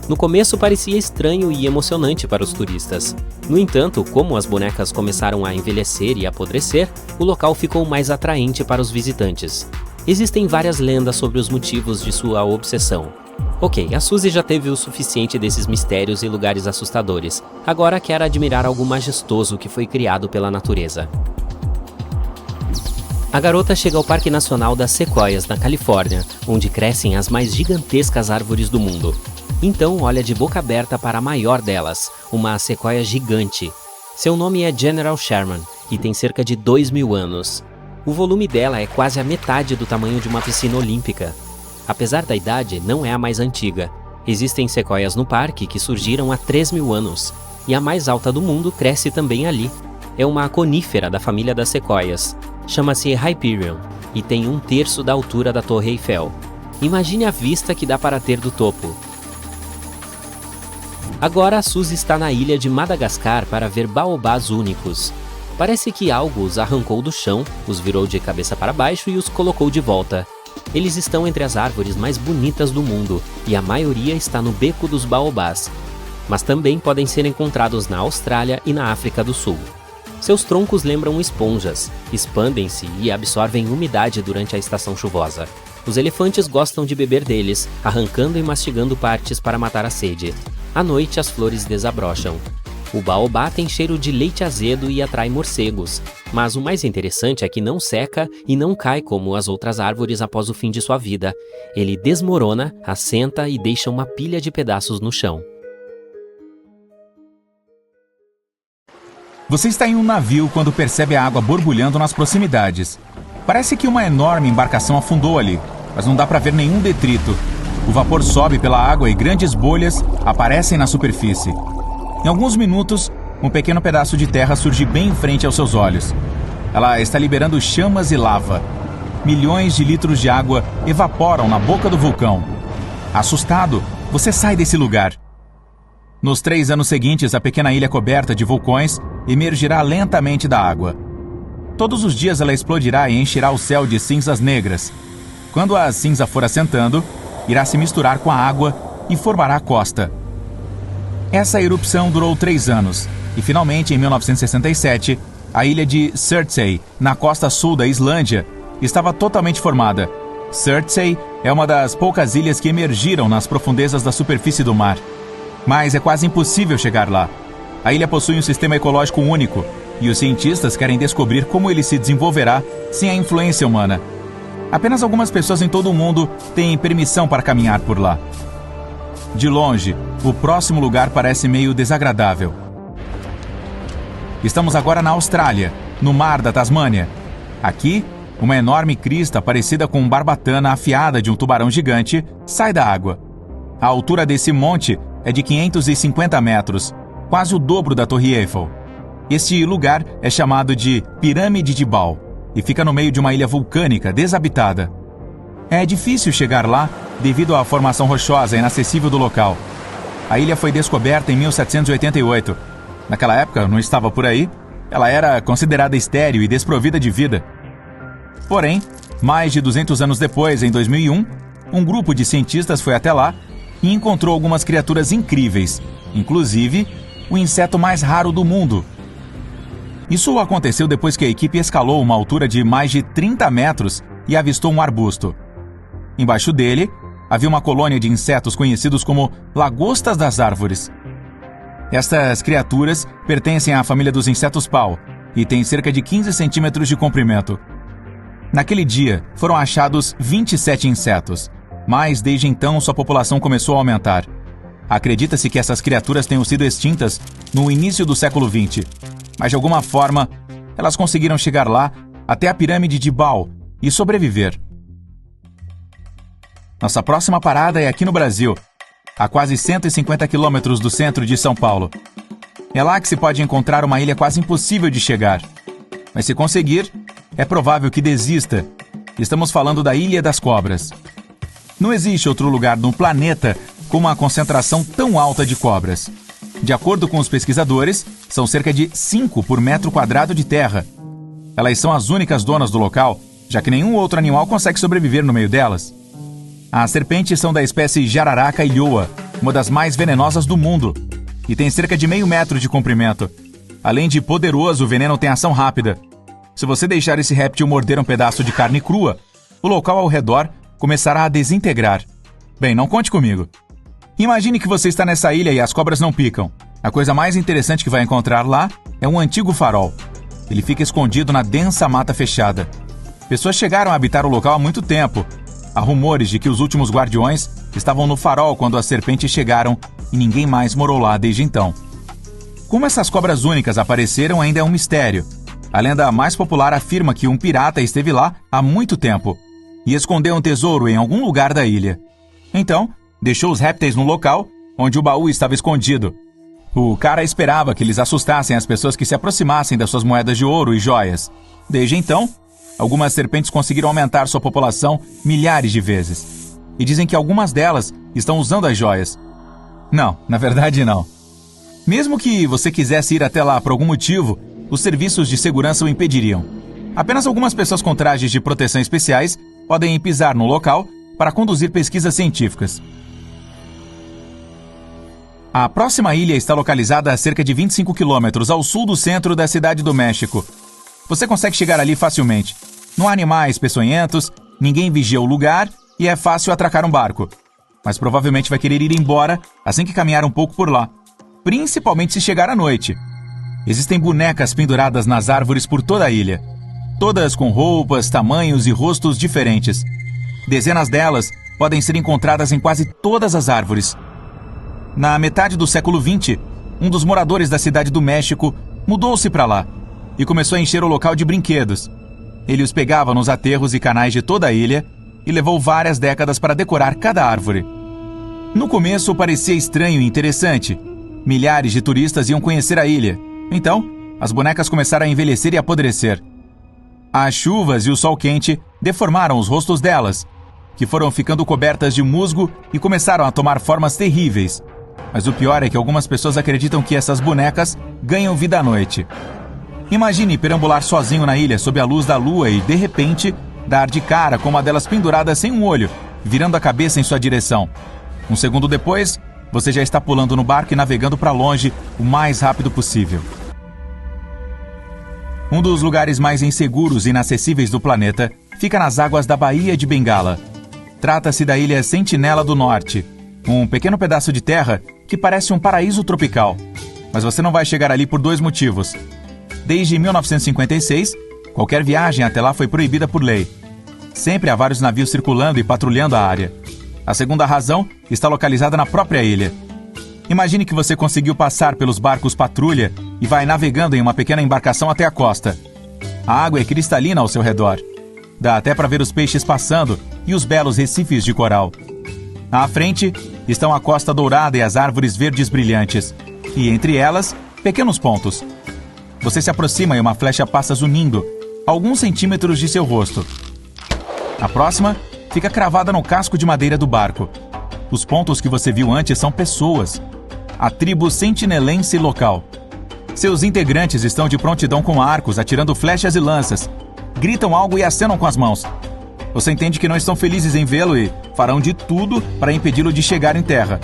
No começo parecia estranho e emocionante para os turistas. No entanto, como as bonecas começaram a envelhecer e apodrecer, o local ficou mais atraente para os visitantes. Existem várias lendas sobre os motivos de sua obsessão. Ok, a Suzy já teve o suficiente desses mistérios e lugares assustadores. Agora quer admirar algo majestoso que foi criado pela natureza. A garota chega ao Parque Nacional das Sequoias, na Califórnia, onde crescem as mais gigantescas árvores do mundo. Então olha de boca aberta para a maior delas, uma sequoia gigante. Seu nome é General Sherman e tem cerca de 2.000 anos. O volume dela é quase a metade do tamanho de uma piscina olímpica. Apesar da idade, não é a mais antiga. Existem sequoias no parque que surgiram há 3.000 anos, e a mais alta do mundo cresce também ali. É uma conífera da família das sequoias. Chama-se Hyperion e tem 1/3 da altura da Torre Eiffel. Imagine a vista que dá para ter do topo. Agora a Suzy está na ilha de Madagascar para ver baobás únicos. Parece que algo os arrancou do chão, os virou de cabeça para baixo e os colocou de volta. Eles estão entre as árvores mais bonitas do mundo e a maioria está no beco dos baobás. Mas também podem ser encontrados na Austrália e na África do Sul. Seus troncos lembram esponjas, expandem-se e absorvem umidade durante a estação chuvosa. Os elefantes gostam de beber deles, arrancando e mastigando partes para matar a sede. À noite, as flores desabrocham. O baobá tem cheiro de leite azedo e atrai morcegos, mas o mais interessante é que não seca e não cai como as outras árvores após o fim de sua vida. Ele desmorona, assenta e deixa uma pilha de pedaços no chão. Você está em um navio quando percebe a água borbulhando nas proximidades. Parece que uma enorme embarcação afundou ali, mas não dá para ver nenhum detrito. O vapor sobe pela água e grandes bolhas aparecem na superfície. Em alguns minutos, um pequeno pedaço de terra surge bem em frente aos seus olhos. Ela está liberando chamas e lava. Milhões de litros de água evaporam na boca do vulcão. Assustado, você sai desse lugar. Nos 3 anos seguintes, a pequena ilha coberta de vulcões emergirá lentamente da água. Todos os dias ela explodirá e encherá o céu de cinzas negras. Quando a cinza for assentando, irá se misturar com a água e formará a costa. Essa erupção durou 3 anos e, finalmente, em 1967, a ilha de Surtsey, na costa sul da Islândia, estava totalmente formada. Surtsey é uma das poucas ilhas que emergiram nas profundezas da superfície do mar. Mas é quase impossível chegar lá. A ilha possui um sistema ecológico único e os cientistas querem descobrir como ele se desenvolverá sem a influência humana. Apenas algumas pessoas em todo o mundo têm permissão para caminhar por lá. De longe, o próximo lugar parece meio desagradável. Estamos agora na Austrália, no mar da Tasmânia. Aqui, uma enorme crista parecida com uma barbatana afiada de um tubarão gigante sai da água. A altura desse monte é de 550 metros, quase o dobro da Torre Eiffel. Este lugar é chamado de Pirâmide de Baal e fica no meio de uma ilha vulcânica deshabitada. É difícil chegar lá devido à formação rochosa inacessível do local. A ilha foi descoberta em 1788. Naquela época, eu não estava por aí, ela era considerada estéril e desprovida de vida. Porém, mais de 200 anos depois, em 2001, um grupo de cientistas foi até lá e encontrou algumas criaturas incríveis, inclusive o inseto mais raro do mundo. Isso aconteceu depois que a equipe escalou uma altura de mais de 30 metros e avistou um arbusto. Embaixo dele, havia uma colônia de insetos conhecidos como lagostas das árvores. Estas criaturas pertencem à família dos insetos-pau e têm cerca de 15 centímetros de comprimento. Naquele dia, foram achados 27 insetos, mas desde então sua população começou a aumentar. Acredita-se que essas criaturas tenham sido extintas no início do século XX, mas de alguma forma elas conseguiram chegar lá até a pirâmide de Baal e sobreviver. Nossa próxima parada é aqui no Brasil, a quase 150 quilômetros do centro de São Paulo. É lá que se pode encontrar uma ilha quase impossível de chegar. Mas se conseguir, é provável que desista. Estamos falando da Ilha das Cobras. Não existe outro lugar no planeta com uma concentração tão alta de cobras. De acordo com os pesquisadores, são cerca de 5 por metro quadrado de terra. Elas são as únicas donas do local, já que nenhum outro animal consegue sobreviver no meio delas. As serpentes são da espécie Jararaca ilhoa, uma das mais venenosas do mundo, e tem cerca de meio metro de comprimento. Além de poderoso, o veneno tem ação rápida. Se você deixar esse réptil morder um pedaço de carne crua, o local ao redor começará a desintegrar. Bem, não conte comigo. Imagine que você está nessa ilha e as cobras não picam. A coisa mais interessante que vai encontrar lá é um antigo farol. Ele fica escondido na densa mata fechada. Pessoas chegaram a habitar o local há muito tempo. Há rumores de que os últimos guardiões estavam no farol quando as serpentes chegaram e ninguém mais morou lá desde então. Como essas cobras únicas apareceram ainda é um mistério. A lenda mais popular afirma que um pirata esteve lá há muito tempo e escondeu um tesouro em algum lugar da ilha. Então, deixou os répteis no local onde o baú estava escondido. O cara esperava que eles assustassem as pessoas que se aproximassem das suas moedas de ouro e joias. Desde então, algumas serpentes conseguiram aumentar sua população milhares de vezes. E dizem que algumas delas estão usando as joias. Não, na verdade não. Mesmo que você quisesse ir até lá por algum motivo, os serviços de segurança o impediriam. Apenas algumas pessoas com trajes de proteção especiais podem pisar no local para conduzir pesquisas científicas. A próxima ilha está localizada a cerca de 25 quilômetros ao sul do centro da cidade do México. Você consegue chegar ali facilmente. Não há animais peçonhentos, ninguém vigia o lugar e é fácil atracar um barco. Mas provavelmente vai querer ir embora assim que caminhar um pouco por lá, principalmente se chegar à noite. Existem bonecas penduradas nas árvores por toda a ilha, todas com roupas, tamanhos e rostos diferentes. Dezenas delas podem ser encontradas em quase todas as árvores. Na metade do século XX, um dos moradores da cidade do México mudou-se para lá e começou a encher o local de brinquedos. Ele os pegava nos aterros e canais de toda a ilha e levou várias décadas para decorar cada árvore. No começo parecia estranho e interessante. Milhares de turistas iam conhecer a ilha. Então, as bonecas começaram a envelhecer e apodrecer. As chuvas e o sol quente deformaram os rostos delas, que foram ficando cobertas de musgo e começaram a tomar formas terríveis. Mas o pior é que algumas pessoas acreditam que essas bonecas ganham vida à noite. Imagine perambular sozinho na ilha sob a luz da lua e, de repente, dar de cara com uma delas pendurada sem um olho, virando a cabeça em sua direção. Um segundo depois, você já está pulando no barco e navegando para longe o mais rápido possível. Um dos lugares mais inseguros e inacessíveis do planeta fica nas águas da Baía de Bengala. Trata-se da ilha Sentinela do Norte, um pequeno pedaço de terra que parece um paraíso tropical. Mas você não vai chegar ali por 2 motivos. Desde 1956, qualquer viagem até lá foi proibida por lei. Sempre há vários navios circulando e patrulhando a área. A segunda razão está localizada na própria ilha. Imagine que você conseguiu passar pelos barcos patrulha e vai navegando em uma pequena embarcação até a costa. A água é cristalina ao seu redor. Dá até para ver os peixes passando e os belos recifes de coral. À frente estão a costa dourada e as árvores verdes brilhantes. E entre elas, pequenos pontos. Você se aproxima e uma flecha passa zunindo a alguns centímetros de seu rosto. A próxima fica cravada no casco de madeira do barco. Os pontos que você viu antes são pessoas. A tribo sentinelense local. Seus integrantes estão de prontidão com arcos, atirando flechas e lanças. Gritam algo e acenam com as mãos. Você entende que não estão felizes em vê-lo e farão de tudo para impedi-lo de chegar em terra.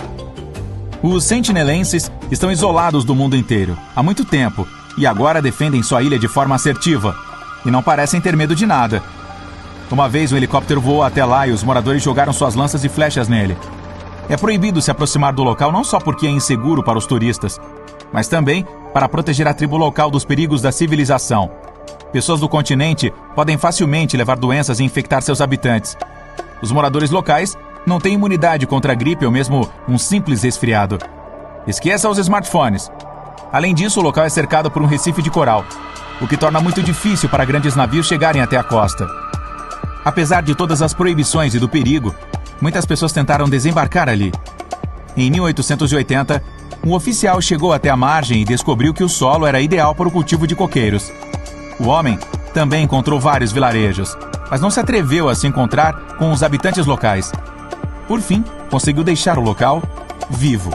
Os sentinelenses estão isolados do mundo inteiro há muito tempo e agora defendem sua ilha de forma assertiva. E não parecem ter medo de nada. Uma vez um helicóptero voou até lá e os moradores jogaram suas lanças e flechas nele. É proibido se aproximar do local não só porque é inseguro para os turistas, mas também para proteger a tribo local dos perigos da civilização. Pessoas do continente podem facilmente levar doenças e infectar seus habitantes. Os moradores locais não têm imunidade contra a gripe ou mesmo um simples resfriado. Esqueça os smartphones. Além disso, o local é cercado por um recife de coral, o que torna muito difícil para grandes navios chegarem até a costa. Apesar de todas as proibições e do perigo, muitas pessoas tentaram desembarcar ali. Em 1880, um oficial chegou até a margem e descobriu que o solo era ideal para o cultivo de coqueiros. O homem também encontrou vários vilarejos, mas não se atreveu a se encontrar com os habitantes locais. Por fim, conseguiu deixar o local vivo.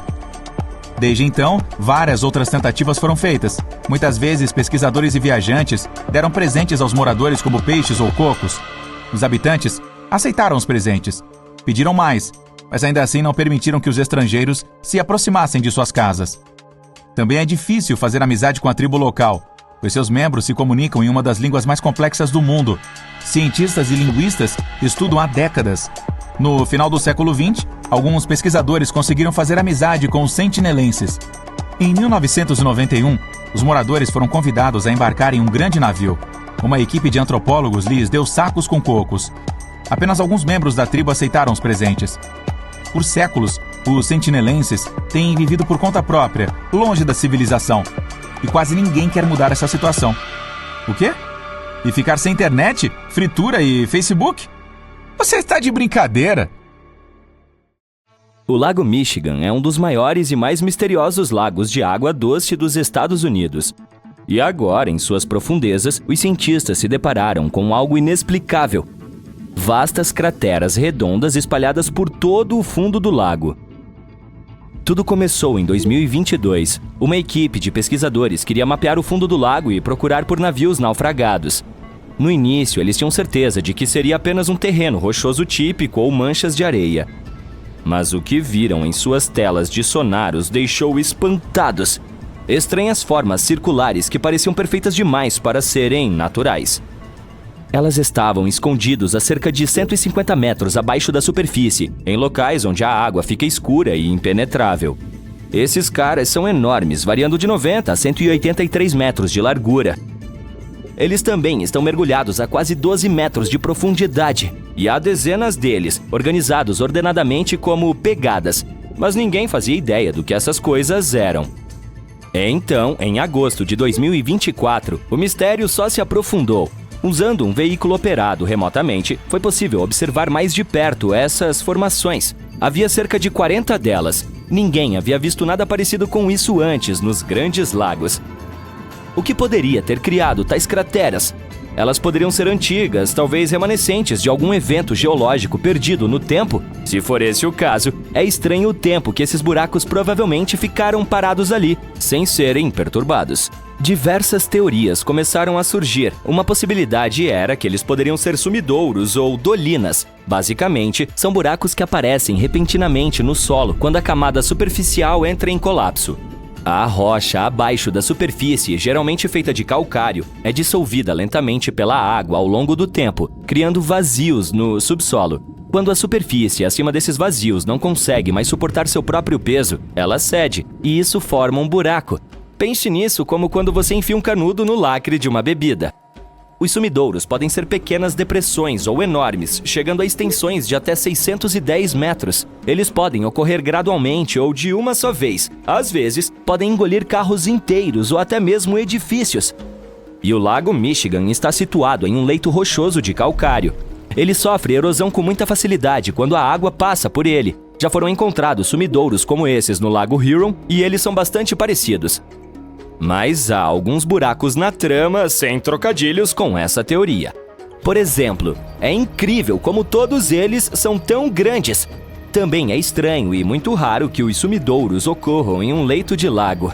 Desde então, várias outras tentativas foram feitas. Muitas vezes, pesquisadores e viajantes deram presentes aos moradores como peixes ou cocos. Os habitantes aceitaram os presentes, pediram mais, mas ainda assim não permitiram que os estrangeiros se aproximassem de suas casas. Também é difícil fazer amizade com a tribo local, pois seus membros se comunicam em uma das línguas mais complexas do mundo. Cientistas e linguistas estudam há décadas. No final do século XX, alguns pesquisadores conseguiram fazer amizade com os sentinelenses. Em 1991, os moradores foram convidados a embarcar em um grande navio. Uma equipe de antropólogos lhes deu sacos com cocos. Apenas alguns membros da tribo aceitaram os presentes. Por séculos, os sentinelenses têm vivido por conta própria, longe da civilização. E quase ninguém quer mudar essa situação. O quê? E ficar sem internet, fritura e Facebook? Você está de brincadeira? O Lago Michigan é um dos maiores e mais misteriosos lagos de água doce dos Estados Unidos. E agora, em suas profundezas, os cientistas se depararam com algo inexplicável. Vastas crateras redondas espalhadas por todo o fundo do lago. Tudo começou em 2022. Uma equipe de pesquisadores queria mapear o fundo do lago e procurar por navios naufragados. No início, eles tinham certeza de que seria apenas um terreno rochoso típico ou manchas de areia. Mas o que viram em suas telas de sonar os deixou espantados. Estranhas formas circulares que pareciam perfeitas demais para serem naturais. Elas estavam escondidos a cerca de 150 metros abaixo da superfície, em locais onde a água fica escura e impenetrável. Esses caras são enormes, variando de 90 a 183 metros de largura. Eles também estão mergulhados a quase 12 metros de profundidade, e há dezenas deles, organizados ordenadamente como pegadas, mas ninguém fazia ideia do que essas coisas eram. Então, em agosto de 2024, o mistério só se aprofundou. Usando um veículo operado remotamente, foi possível observar mais de perto essas formações. Havia cerca de 40 delas. Ninguém havia visto nada parecido com isso antes nos Grandes Lagos. O que poderia ter criado tais crateras? Elas poderiam ser antigas, talvez remanescentes de algum evento geológico perdido no tempo. Se for esse o caso, é estranho o tempo que esses buracos provavelmente ficaram parados ali, sem serem perturbados. Diversas teorias começaram a surgir. Uma possibilidade era que eles poderiam ser sumidouros ou dolinas. Basicamente, são buracos que aparecem repentinamente no solo quando a camada superficial entra em colapso. A rocha abaixo da superfície, geralmente feita de calcário, é dissolvida lentamente pela água ao longo do tempo, criando vazios no subsolo. Quando a superfície acima desses vazios não consegue mais suportar seu próprio peso, ela cede, e isso forma um buraco. Pense nisso como quando você enfia um canudo no lacre de uma bebida. Os sumidouros podem ser pequenas depressões ou enormes, chegando a extensões de até 610 metros. Eles podem ocorrer gradualmente ou de uma só vez. Às vezes, podem engolir carros inteiros ou até mesmo edifícios. E o Lago Michigan está situado em um leito rochoso de calcário. Ele sofre erosão com muita facilidade quando a água passa por ele. Já foram encontrados sumidouros como esses no Lago Huron e eles são bastante parecidos. Mas há alguns buracos na trama sem trocadilhos com essa teoria. Por exemplo, é incrível como todos eles são tão grandes. Também é estranho e muito raro que os sumidouros ocorram em um leito de lago.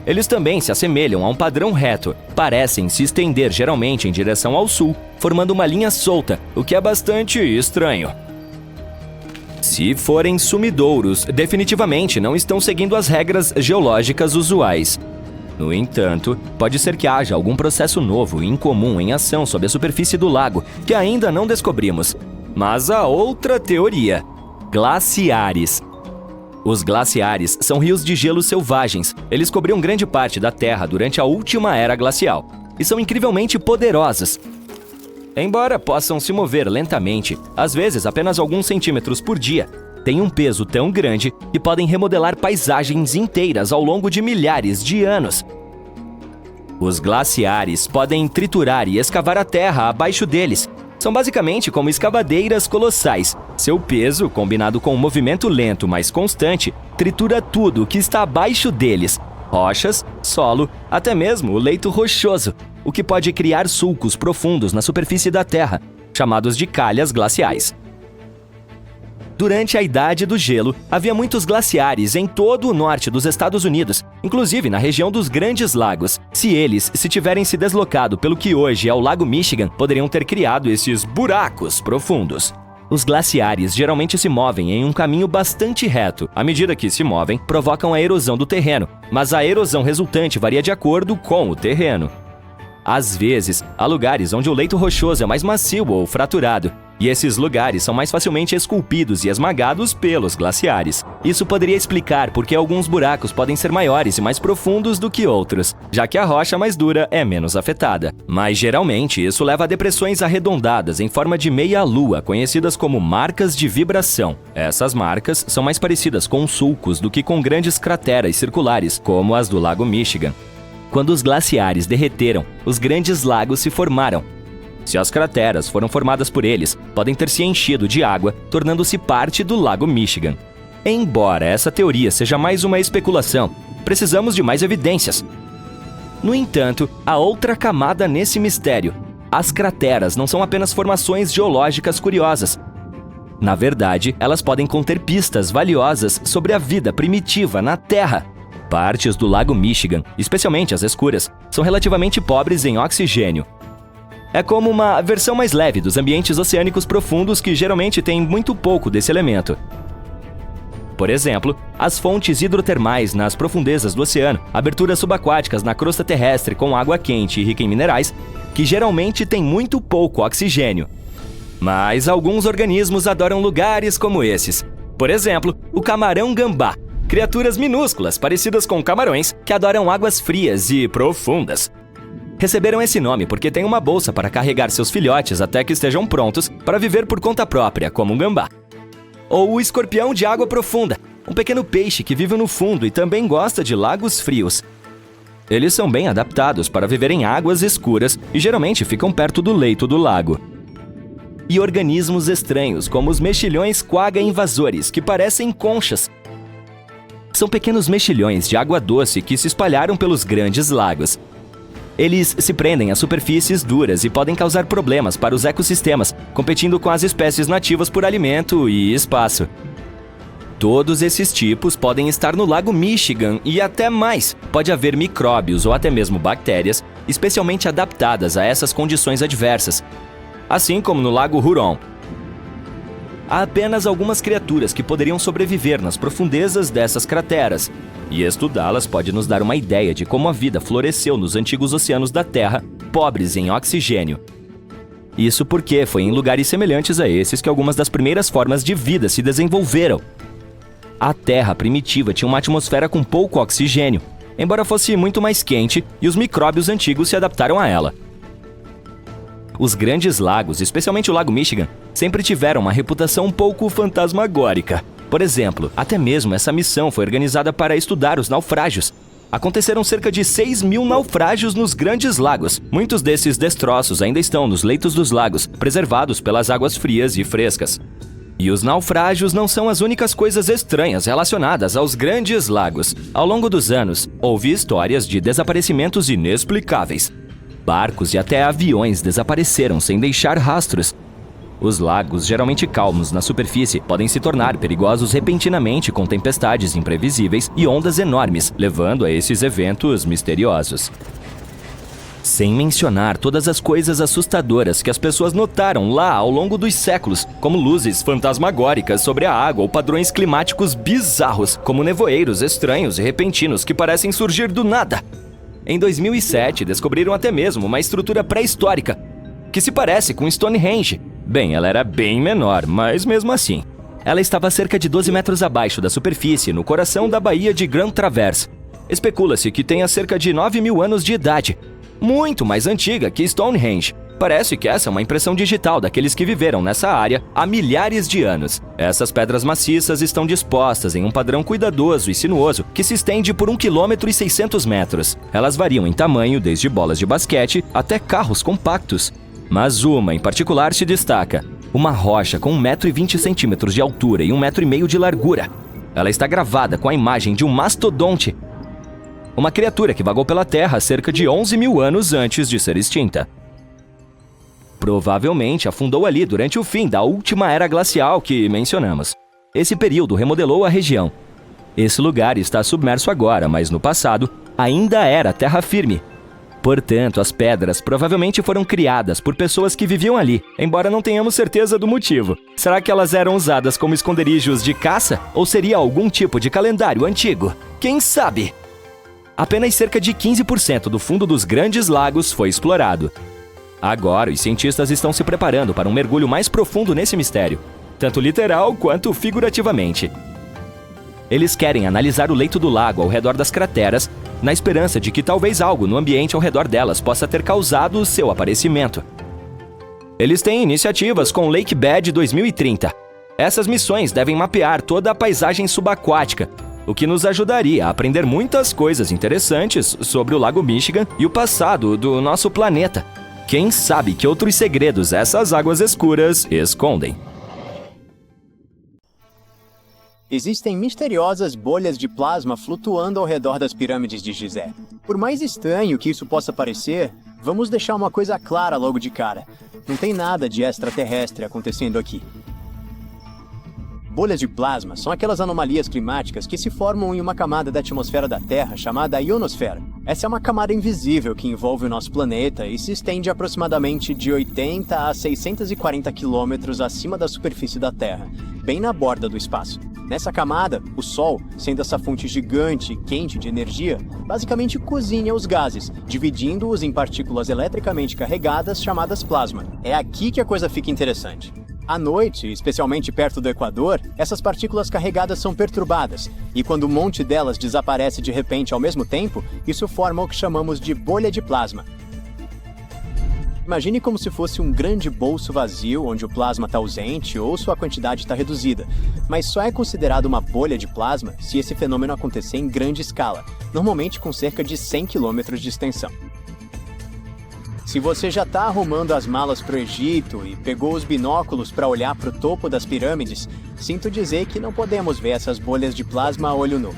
Eles também se assemelham a um padrão reto, parecem se estender geralmente em direção ao sul, formando uma linha solta, o que é bastante estranho. Se forem sumidouros, definitivamente não estão seguindo as regras geológicas usuais. No entanto, pode ser que haja algum processo novo e incomum em ação sob a superfície do lago que ainda não descobrimos. Mas há outra teoria: glaciares. Os glaciares são rios de gelo selvagens. Eles cobriam grande parte da Terra durante a última era glacial e são incrivelmente poderosos. Embora possam se mover lentamente, às vezes apenas alguns centímetros por dia, têm um peso tão grande que podem remodelar paisagens inteiras ao longo de milhares de anos. Os glaciares podem triturar e escavar a terra abaixo deles. São basicamente como escavadeiras colossais. Seu peso, combinado com um movimento lento, mas constante, tritura tudo que está abaixo deles. Rochas, solo, até mesmo o leito rochoso, o que pode criar sulcos profundos na superfície da Terra, chamados de calhas glaciais. Durante a Idade do Gelo, havia muitos glaciares em todo o norte dos Estados Unidos, inclusive na região dos Grandes Lagos. Se eles se tiverem se deslocado pelo que hoje é o Lago Michigan, poderiam ter criado esses buracos profundos. Os glaciares geralmente se movem em um caminho bastante reto. À medida que se movem, provocam a erosão do terreno, mas a erosão resultante varia de acordo com o terreno. Às vezes, há lugares onde o leito rochoso é mais macio ou fraturado, e esses lugares são mais facilmente esculpidos e esmagados pelos glaciares. Isso poderia explicar por que alguns buracos podem ser maiores e mais profundos do que outros, já que a rocha mais dura é menos afetada. Mas geralmente isso leva a depressões arredondadas em forma de meia-lua, conhecidas como marcas de vibração. Essas marcas são mais parecidas com sulcos do que com grandes crateras circulares, como as do Lago Michigan. Quando os glaciares derreteram, os grandes lagos se formaram. Se as crateras foram formadas por eles, podem ter se enchido de água, tornando-se parte do Lago Michigan. Embora essa teoria seja mais uma especulação, precisamos de mais evidências. No entanto, há outra camada nesse mistério. As crateras não são apenas formações geológicas curiosas. Na verdade, elas podem conter pistas valiosas sobre a vida primitiva na Terra. Partes do Lago Michigan, especialmente as escuras, são relativamente pobres em oxigênio. É como uma versão mais leve dos ambientes oceânicos profundos que geralmente têm muito pouco desse elemento. Por exemplo, as fontes hidrotermais nas profundezas do oceano, aberturas subaquáticas na crosta terrestre com água quente e rica em minerais, que geralmente têm muito pouco oxigênio. Mas alguns organismos adoram lugares como esses. Por exemplo, o camarão-gambá, criaturas minúsculas parecidas com camarões que adoram águas frias e profundas. Receberam esse nome porque têm uma bolsa para carregar seus filhotes até que estejam prontos para viver por conta própria, como um gambá. Ou o escorpião de água profunda, um pequeno peixe que vive no fundo e também gosta de lagos frios. Eles são bem adaptados para viver em águas escuras e geralmente ficam perto do leito do lago. E organismos estranhos, como os mexilhões quagga invasores, que parecem conchas. São pequenos mexilhões de água doce que se espalharam pelos grandes lagos. Eles se prendem a superfícies duras e podem causar problemas para os ecossistemas, competindo com as espécies nativas por alimento e espaço. Todos esses tipos podem estar no Lago Michigan e até mais. Pode haver micróbios ou até mesmo bactérias especialmente adaptadas a essas condições adversas, assim como no Lago Huron. Há apenas algumas criaturas que poderiam sobreviver nas profundezas dessas crateras, e estudá-las pode nos dar uma ideia de como a vida floresceu nos antigos oceanos da Terra, pobres em oxigênio. Isso porque foi em lugares semelhantes a esses que algumas das primeiras formas de vida se desenvolveram. A Terra primitiva tinha uma atmosfera com pouco oxigênio, embora fosse muito mais quente, e os micróbios antigos se adaptaram a ela. Os grandes lagos, especialmente o Lago Michigan, sempre tiveram uma reputação um pouco fantasmagórica. Por exemplo, até mesmo essa missão foi organizada para estudar os naufrágios. Aconteceram cerca de 6.000 naufrágios nos grandes lagos. Muitos desses destroços ainda estão nos leitos dos lagos, preservados pelas águas frias e frescas. E os naufrágios não são as únicas coisas estranhas relacionadas aos grandes lagos. Ao longo dos anos, houve histórias de desaparecimentos inexplicáveis. Barcos e até aviões desapareceram sem deixar rastros. Os lagos, geralmente calmos na superfície, podem se tornar perigosos repentinamente com tempestades imprevisíveis e ondas enormes, levando a esses eventos misteriosos. Sem mencionar todas as coisas assustadoras que as pessoas notaram lá ao longo dos séculos, como luzes fantasmagóricas sobre a água ou padrões climáticos bizarros, como nevoeiros estranhos e repentinos que parecem surgir do nada. Em 2007, descobriram até mesmo uma estrutura pré-histórica, que se parece com Stonehenge. Bem, ela era bem menor, mas mesmo assim. Ela estava a cerca de 12 metros abaixo da superfície, no coração da Baía de Grand Traverse. Especula-se que tenha cerca de 9.000 anos de idade, muito mais antiga que Stonehenge. Parece que essa é uma impressão digital daqueles que viveram nessa área há milhares de anos. Essas pedras maciças estão dispostas em um padrão cuidadoso e sinuoso que se estende por 1,6 km. Elas variam em tamanho desde bolas de basquete até carros compactos. Mas uma em particular se destaca. Uma rocha com 1,20 m de altura e 1,5 m de largura. Ela está gravada com a imagem de um mastodonte, uma criatura que vagou pela Terra cerca de 11.000 anos antes de ser extinta. Provavelmente afundou ali durante o fim da última era glacial que mencionamos. Esse período remodelou a região. Esse lugar está submerso agora, mas no passado ainda era terra firme. Portanto, as pedras provavelmente foram criadas por pessoas que viviam ali, embora não tenhamos certeza do motivo. Será que elas eram usadas como esconderijos de caça? Ou seria algum tipo de calendário antigo? Quem sabe? Apenas cerca de 15% do fundo dos grandes lagos foi explorado. Agora, os cientistas estão se preparando para um mergulho mais profundo nesse mistério, tanto literal quanto figurativamente. Eles querem analisar o leito do lago ao redor das crateras, na esperança de que talvez algo no ambiente ao redor delas possa ter causado o seu aparecimento. Eles têm iniciativas com Lake Bed 2030. Essas missões devem mapear toda a paisagem subaquática, o que nos ajudaria a aprender muitas coisas interessantes sobre o Lago Michigan e o passado do nosso planeta. Quem sabe que outros segredos essas águas escuras escondem? Existem misteriosas bolhas de plasma flutuando ao redor das pirâmides de Gizé. Por mais estranho que isso possa parecer, vamos deixar uma coisa clara logo de cara. Não tem nada de extraterrestre acontecendo aqui. Bolhas de plasma são aquelas anomalias climáticas que se formam em uma camada da atmosfera da Terra chamada ionosfera. Essa é uma camada invisível que envolve o nosso planeta e se estende aproximadamente de 80 a 640 quilômetros acima da superfície da Terra, bem na borda do espaço. Nessa camada, o Sol, sendo essa fonte gigante e quente de energia, basicamente cozinha os gases, dividindo-os em partículas eletricamente carregadas chamadas plasma. É aqui que a coisa fica interessante. À noite, especialmente perto do Equador, essas partículas carregadas são perturbadas, e quando um monte delas desaparece de repente ao mesmo tempo, isso forma o que chamamos de bolha de plasma. Imagine como se fosse um grande bolso vazio onde o plasma está ausente ou sua quantidade está reduzida, mas só é considerado uma bolha de plasma se esse fenômeno acontecer em grande escala, normalmente com cerca de 100 km de extensão. Se você já está arrumando as malas para o Egito e pegou os binóculos para olhar para o topo das pirâmides, sinto dizer que não podemos ver essas bolhas de plasma a olho nu.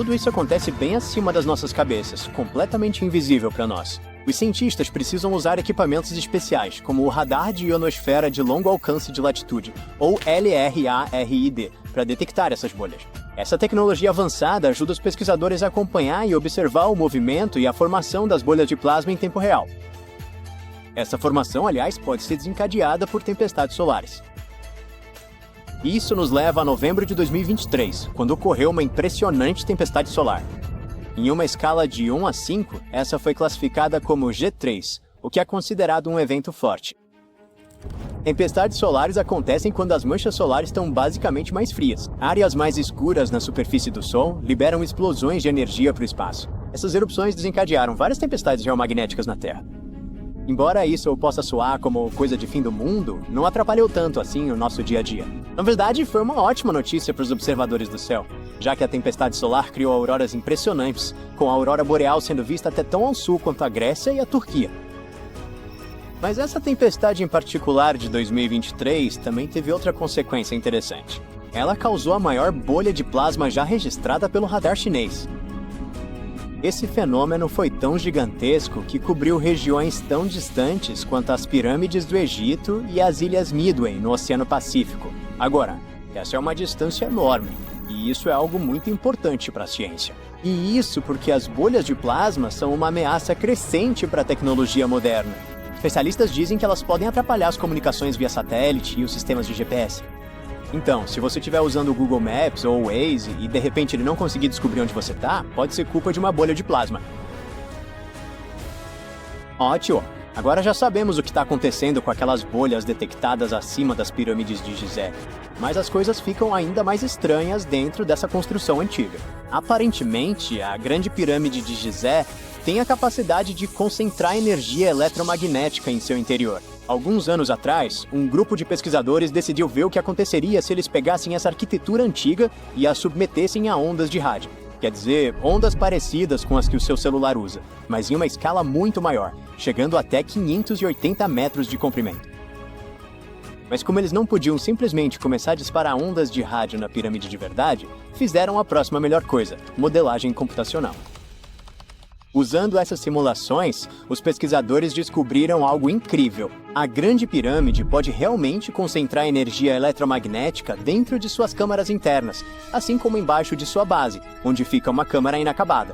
Tudo isso acontece bem acima das nossas cabeças, completamente invisível para nós. Os cientistas precisam usar equipamentos especiais, como o Radar de Ionosfera de Longo Alcance de Latitude, ou LRARID, para detectar essas bolhas. Essa tecnologia avançada ajuda os pesquisadores a acompanhar e observar o movimento e a formação das bolhas de plasma em tempo real. Essa formação, aliás, pode ser desencadeada por tempestades solares. Isso nos leva a novembro de 2023, quando ocorreu uma impressionante tempestade solar. Em uma escala de 1 a 5, essa foi classificada como G3, o que é considerado um evento forte. Tempestades solares acontecem quando as manchas solares estão basicamente mais frias. Áreas mais escuras na superfície do Sol liberam explosões de energia para o espaço. Essas erupções desencadearam várias tempestades geomagnéticas na Terra. Embora isso possa soar como coisa de fim do mundo, não atrapalhou tanto assim o nosso dia a dia. Na verdade, foi uma ótima notícia para os observadores do céu, já que a tempestade solar criou auroras impressionantes, com a aurora boreal sendo vista até tão ao sul quanto a Grécia e a Turquia. Mas essa tempestade em particular de 2023 também teve outra consequência interessante. Ela causou a maior bolha de plasma já registrada pelo radar chinês. Esse fenômeno foi tão gigantesco que cobriu regiões tão distantes quanto as pirâmides do Egito e as ilhas Midway, no Oceano Pacífico. Agora, essa é uma distância enorme, e isso é algo muito importante para a ciência. E isso porque as bolhas de plasma são uma ameaça crescente para a tecnologia moderna. Especialistas dizem que elas podem atrapalhar as comunicações via satélite e os sistemas de GPS. Então, se você estiver usando o Google Maps ou o Waze e de repente ele não conseguir descobrir onde você está, pode ser culpa de uma bolha de plasma. Ótimo! Agora já sabemos o que está acontecendo com aquelas bolhas detectadas acima das pirâmides de Gizé. Mas as coisas ficam ainda mais estranhas dentro dessa construção antiga. Aparentemente, a grande pirâmide de Gizé tem a capacidade de concentrar energia eletromagnética em seu interior. Alguns anos atrás, um grupo de pesquisadores decidiu ver o que aconteceria se eles pegassem essa arquitetura antiga e a submetessem a ondas de rádio. Quer dizer, ondas parecidas com as que o seu celular usa, mas em uma escala muito maior, chegando até 580 metros de comprimento. Mas como eles não podiam simplesmente começar a disparar ondas de rádio na pirâmide de verdade, fizeram a próxima melhor coisa: modelagem computacional. Usando essas simulações, os pesquisadores descobriram algo incrível. A Grande Pirâmide pode realmente concentrar energia eletromagnética dentro de suas câmaras internas, assim como embaixo de sua base, onde fica uma câmara inacabada.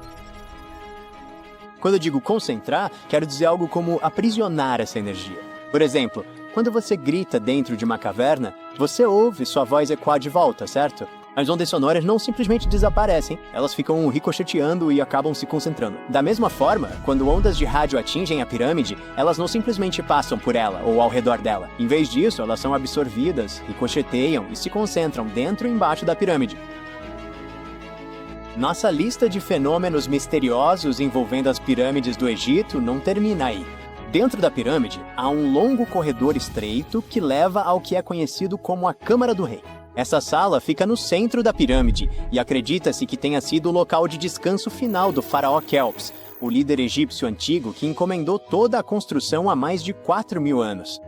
Quando eu digo concentrar, quero dizer algo como aprisionar essa energia. Por exemplo, quando você grita dentro de uma caverna, você ouve sua voz ecoar de volta, certo? As ondas sonoras não simplesmente desaparecem, elas ficam ricocheteando e acabam se concentrando. Da mesma forma, quando ondas de rádio atingem a pirâmide, elas não simplesmente passam por ela ou ao redor dela. Em vez disso, elas são absorvidas, ricocheteiam e se concentram dentro e embaixo da pirâmide. Nossa lista de fenômenos misteriosos envolvendo as pirâmides do Egito não termina aí. Dentro da pirâmide, há um longo corredor estreito que leva ao que é conhecido como a Câmara do Rei. Essa sala fica no centro da pirâmide e acredita-se que tenha sido o local de descanso final do faraó Kelps, o líder egípcio antigo que encomendou toda a construção há mais de 4.000 anos.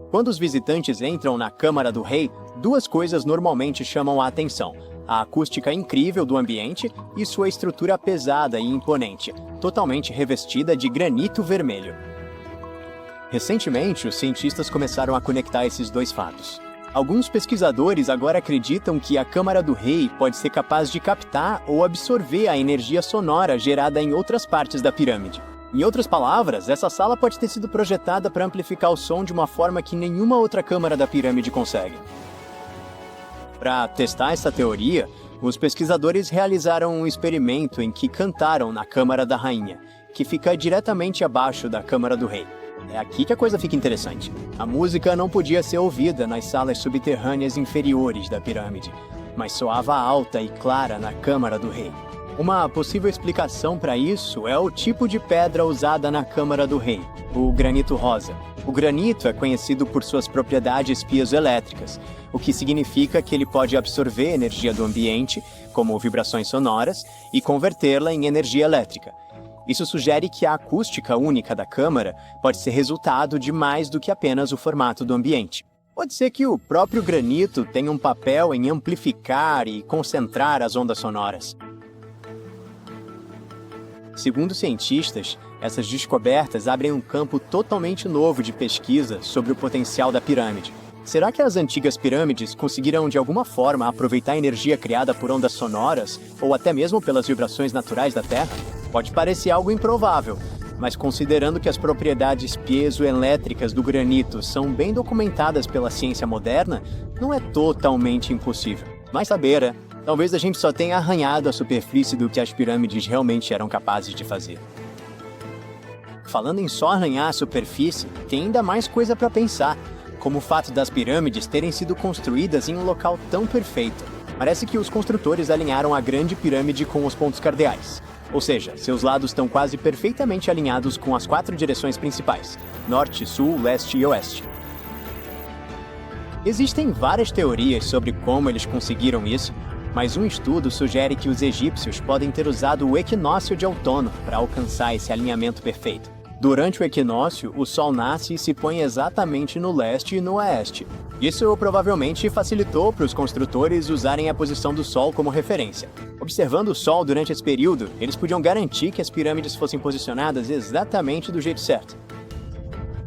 Quando os visitantes entram na Câmara do Rei, duas coisas normalmente chamam a atenção: a acústica incrível do ambiente e sua estrutura pesada e imponente, totalmente revestida de granito vermelho. Recentemente, os cientistas começaram a conectar esses dois fatos. Alguns pesquisadores agora acreditam que a Câmara do Rei pode ser capaz de captar ou absorver a energia sonora gerada em outras partes da pirâmide. Em outras palavras, essa sala pode ter sido projetada para amplificar o som de uma forma que nenhuma outra câmara da pirâmide consegue. Para testar essa teoria, os pesquisadores realizaram um experimento em que cantaram na Câmara da Rainha, que fica diretamente abaixo da Câmara do Rei. É aqui que a coisa fica interessante. A música não podia ser ouvida nas salas subterrâneas inferiores da pirâmide, mas soava alta e clara na Câmara do Rei. Uma possível explicação para isso é o tipo de pedra usada na Câmara do Rei, o granito rosa. O granito é conhecido por suas propriedades piezoelétricas, o que significa que ele pode absorver energia do ambiente, como vibrações sonoras, e convertê-la em energia elétrica. Isso sugere que a acústica única da câmara pode ser resultado de mais do que apenas o formato do ambiente. Pode ser que o próprio granito tenha um papel em amplificar e concentrar as ondas sonoras. Segundo cientistas, essas descobertas abrem um campo totalmente novo de pesquisa sobre o potencial da pirâmide. Será que as antigas pirâmides conseguiram de alguma forma aproveitar a energia criada por ondas sonoras ou até mesmo pelas vibrações naturais da Terra? Pode parecer algo improvável, mas considerando que as propriedades piezoelétricas do granito são bem documentadas pela ciência moderna, não é totalmente impossível. Mas saber, né? Talvez a gente só tenha arranhado a superfície do que as pirâmides realmente eram capazes de fazer. Falando em só arranhar a superfície, tem ainda mais coisa para pensar, como o fato das pirâmides terem sido construídas em um local tão perfeito. Parece que os construtores alinharam a grande pirâmide com os pontos cardeais. Ou seja, seus lados estão quase perfeitamente alinhados com as 4 direções principais: norte, sul, leste e oeste. Existem várias teorias sobre como eles conseguiram isso, mas um estudo sugere que os egípcios podem ter usado o equinócio de outono para alcançar esse alinhamento perfeito. Durante o equinócio, o Sol nasce e se põe exatamente no leste e no oeste. Isso provavelmente facilitou para os construtores usarem a posição do Sol como referência. Observando o Sol durante esse período, eles podiam garantir que as pirâmides fossem posicionadas exatamente do jeito certo.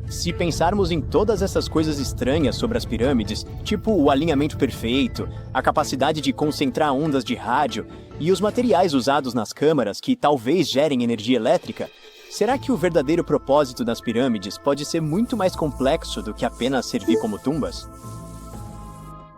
Se pensarmos em todas essas coisas estranhas sobre as pirâmides, tipo o alinhamento perfeito, a capacidade de concentrar ondas de rádio e os materiais usados nas câmaras que talvez gerem energia elétrica, será que o verdadeiro propósito das pirâmides pode ser muito mais complexo do que apenas servir como tumbas?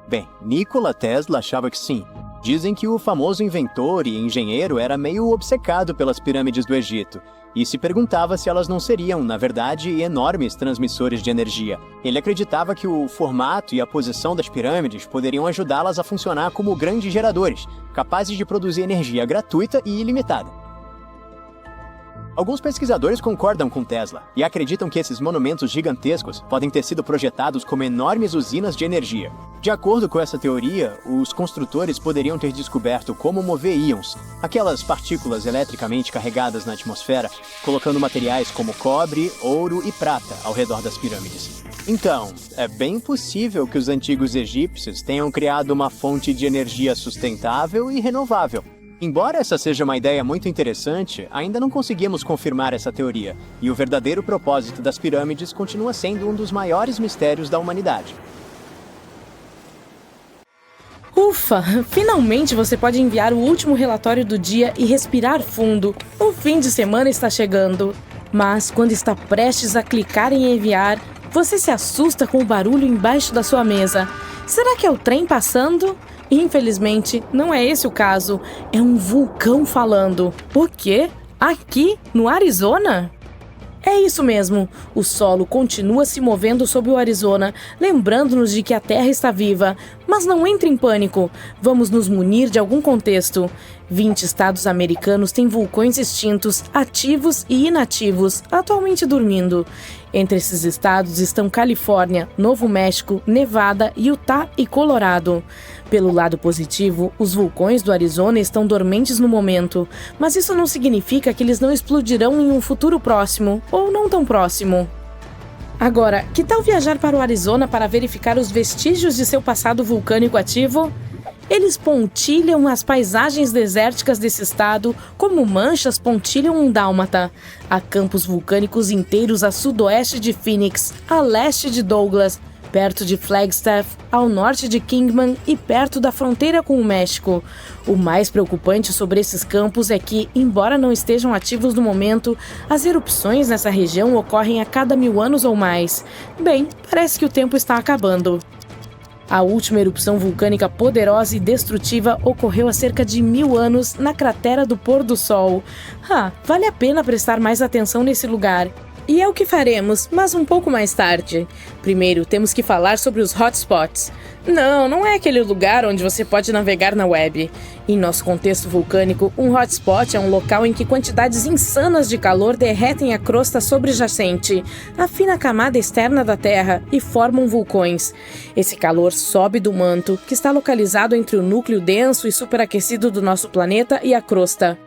Bem, Nikola Tesla achava que sim. Dizem que o famoso inventor e engenheiro era meio obcecado pelas pirâmides do Egito e se perguntava se elas não seriam, na verdade, enormes transmissores de energia. Ele acreditava que o formato e a posição das pirâmides poderiam ajudá-las a funcionar como grandes geradores, capazes de produzir energia gratuita e ilimitada. Alguns pesquisadores concordam com Tesla e acreditam que esses monumentos gigantescos podem ter sido projetados como enormes usinas de energia. De acordo com essa teoria, os construtores poderiam ter descoberto como mover íons, aquelas partículas eletricamente carregadas na atmosfera, colocando materiais como cobre, ouro e prata ao redor das pirâmides. Então, é bem possível que os antigos egípcios tenham criado uma fonte de energia sustentável e renovável. Embora essa seja uma ideia muito interessante, ainda não conseguimos confirmar essa teoria, e o verdadeiro propósito das pirâmides continua sendo um dos maiores mistérios da humanidade. Ufa! Finalmente você pode enviar o último relatório do dia e respirar fundo. O fim de semana está chegando. Mas quando está prestes a clicar em enviar, você se assusta com o barulho embaixo da sua mesa. Será que é o trem passando? Infelizmente, não é esse o caso. É um vulcão falando. O quê? Aqui, no Arizona? É isso mesmo. O solo continua se movendo sobre o Arizona, lembrando-nos de que a Terra está viva. Mas não entre em pânico. Vamos nos munir de algum contexto. 20 estados americanos têm vulcões extintos, ativos e inativos, atualmente dormindo. Entre esses estados estão Califórnia, Novo México, Nevada, Utah e Colorado. Pelo lado positivo, os vulcões do Arizona estão dormentes no momento, mas isso não significa que eles não explodirão em um futuro próximo, ou não tão próximo. Agora, que tal viajar para o Arizona para verificar os vestígios de seu passado vulcânico ativo? Eles pontilham as paisagens desérticas desse estado como manchas pontilham um dálmata. Há campos vulcânicos inteiros a sudoeste de Phoenix, a leste de Douglas, perto de Flagstaff, ao norte de Kingman e perto da fronteira com o México. O mais preocupante sobre esses campos é que, embora não estejam ativos no momento, as erupções nessa região ocorrem a cada 1000 anos ou mais. Bem, parece que o tempo está acabando. A última erupção vulcânica poderosa e destrutiva ocorreu há cerca de 1000 anos na cratera do Pôr do Sol. Vale a pena prestar mais atenção nesse lugar. E é o que faremos, mas um pouco mais tarde. Primeiro, temos que falar sobre os hotspots. Não é aquele lugar onde você pode navegar na web. Em nosso contexto vulcânico, um hotspot é um local em que quantidades insanas de calor derretem a crosta sobrejacente, a fina camada externa da Terra, e formam vulcões. Esse calor sobe do manto, que está localizado entre o núcleo denso e superaquecido do nosso planeta e a crosta.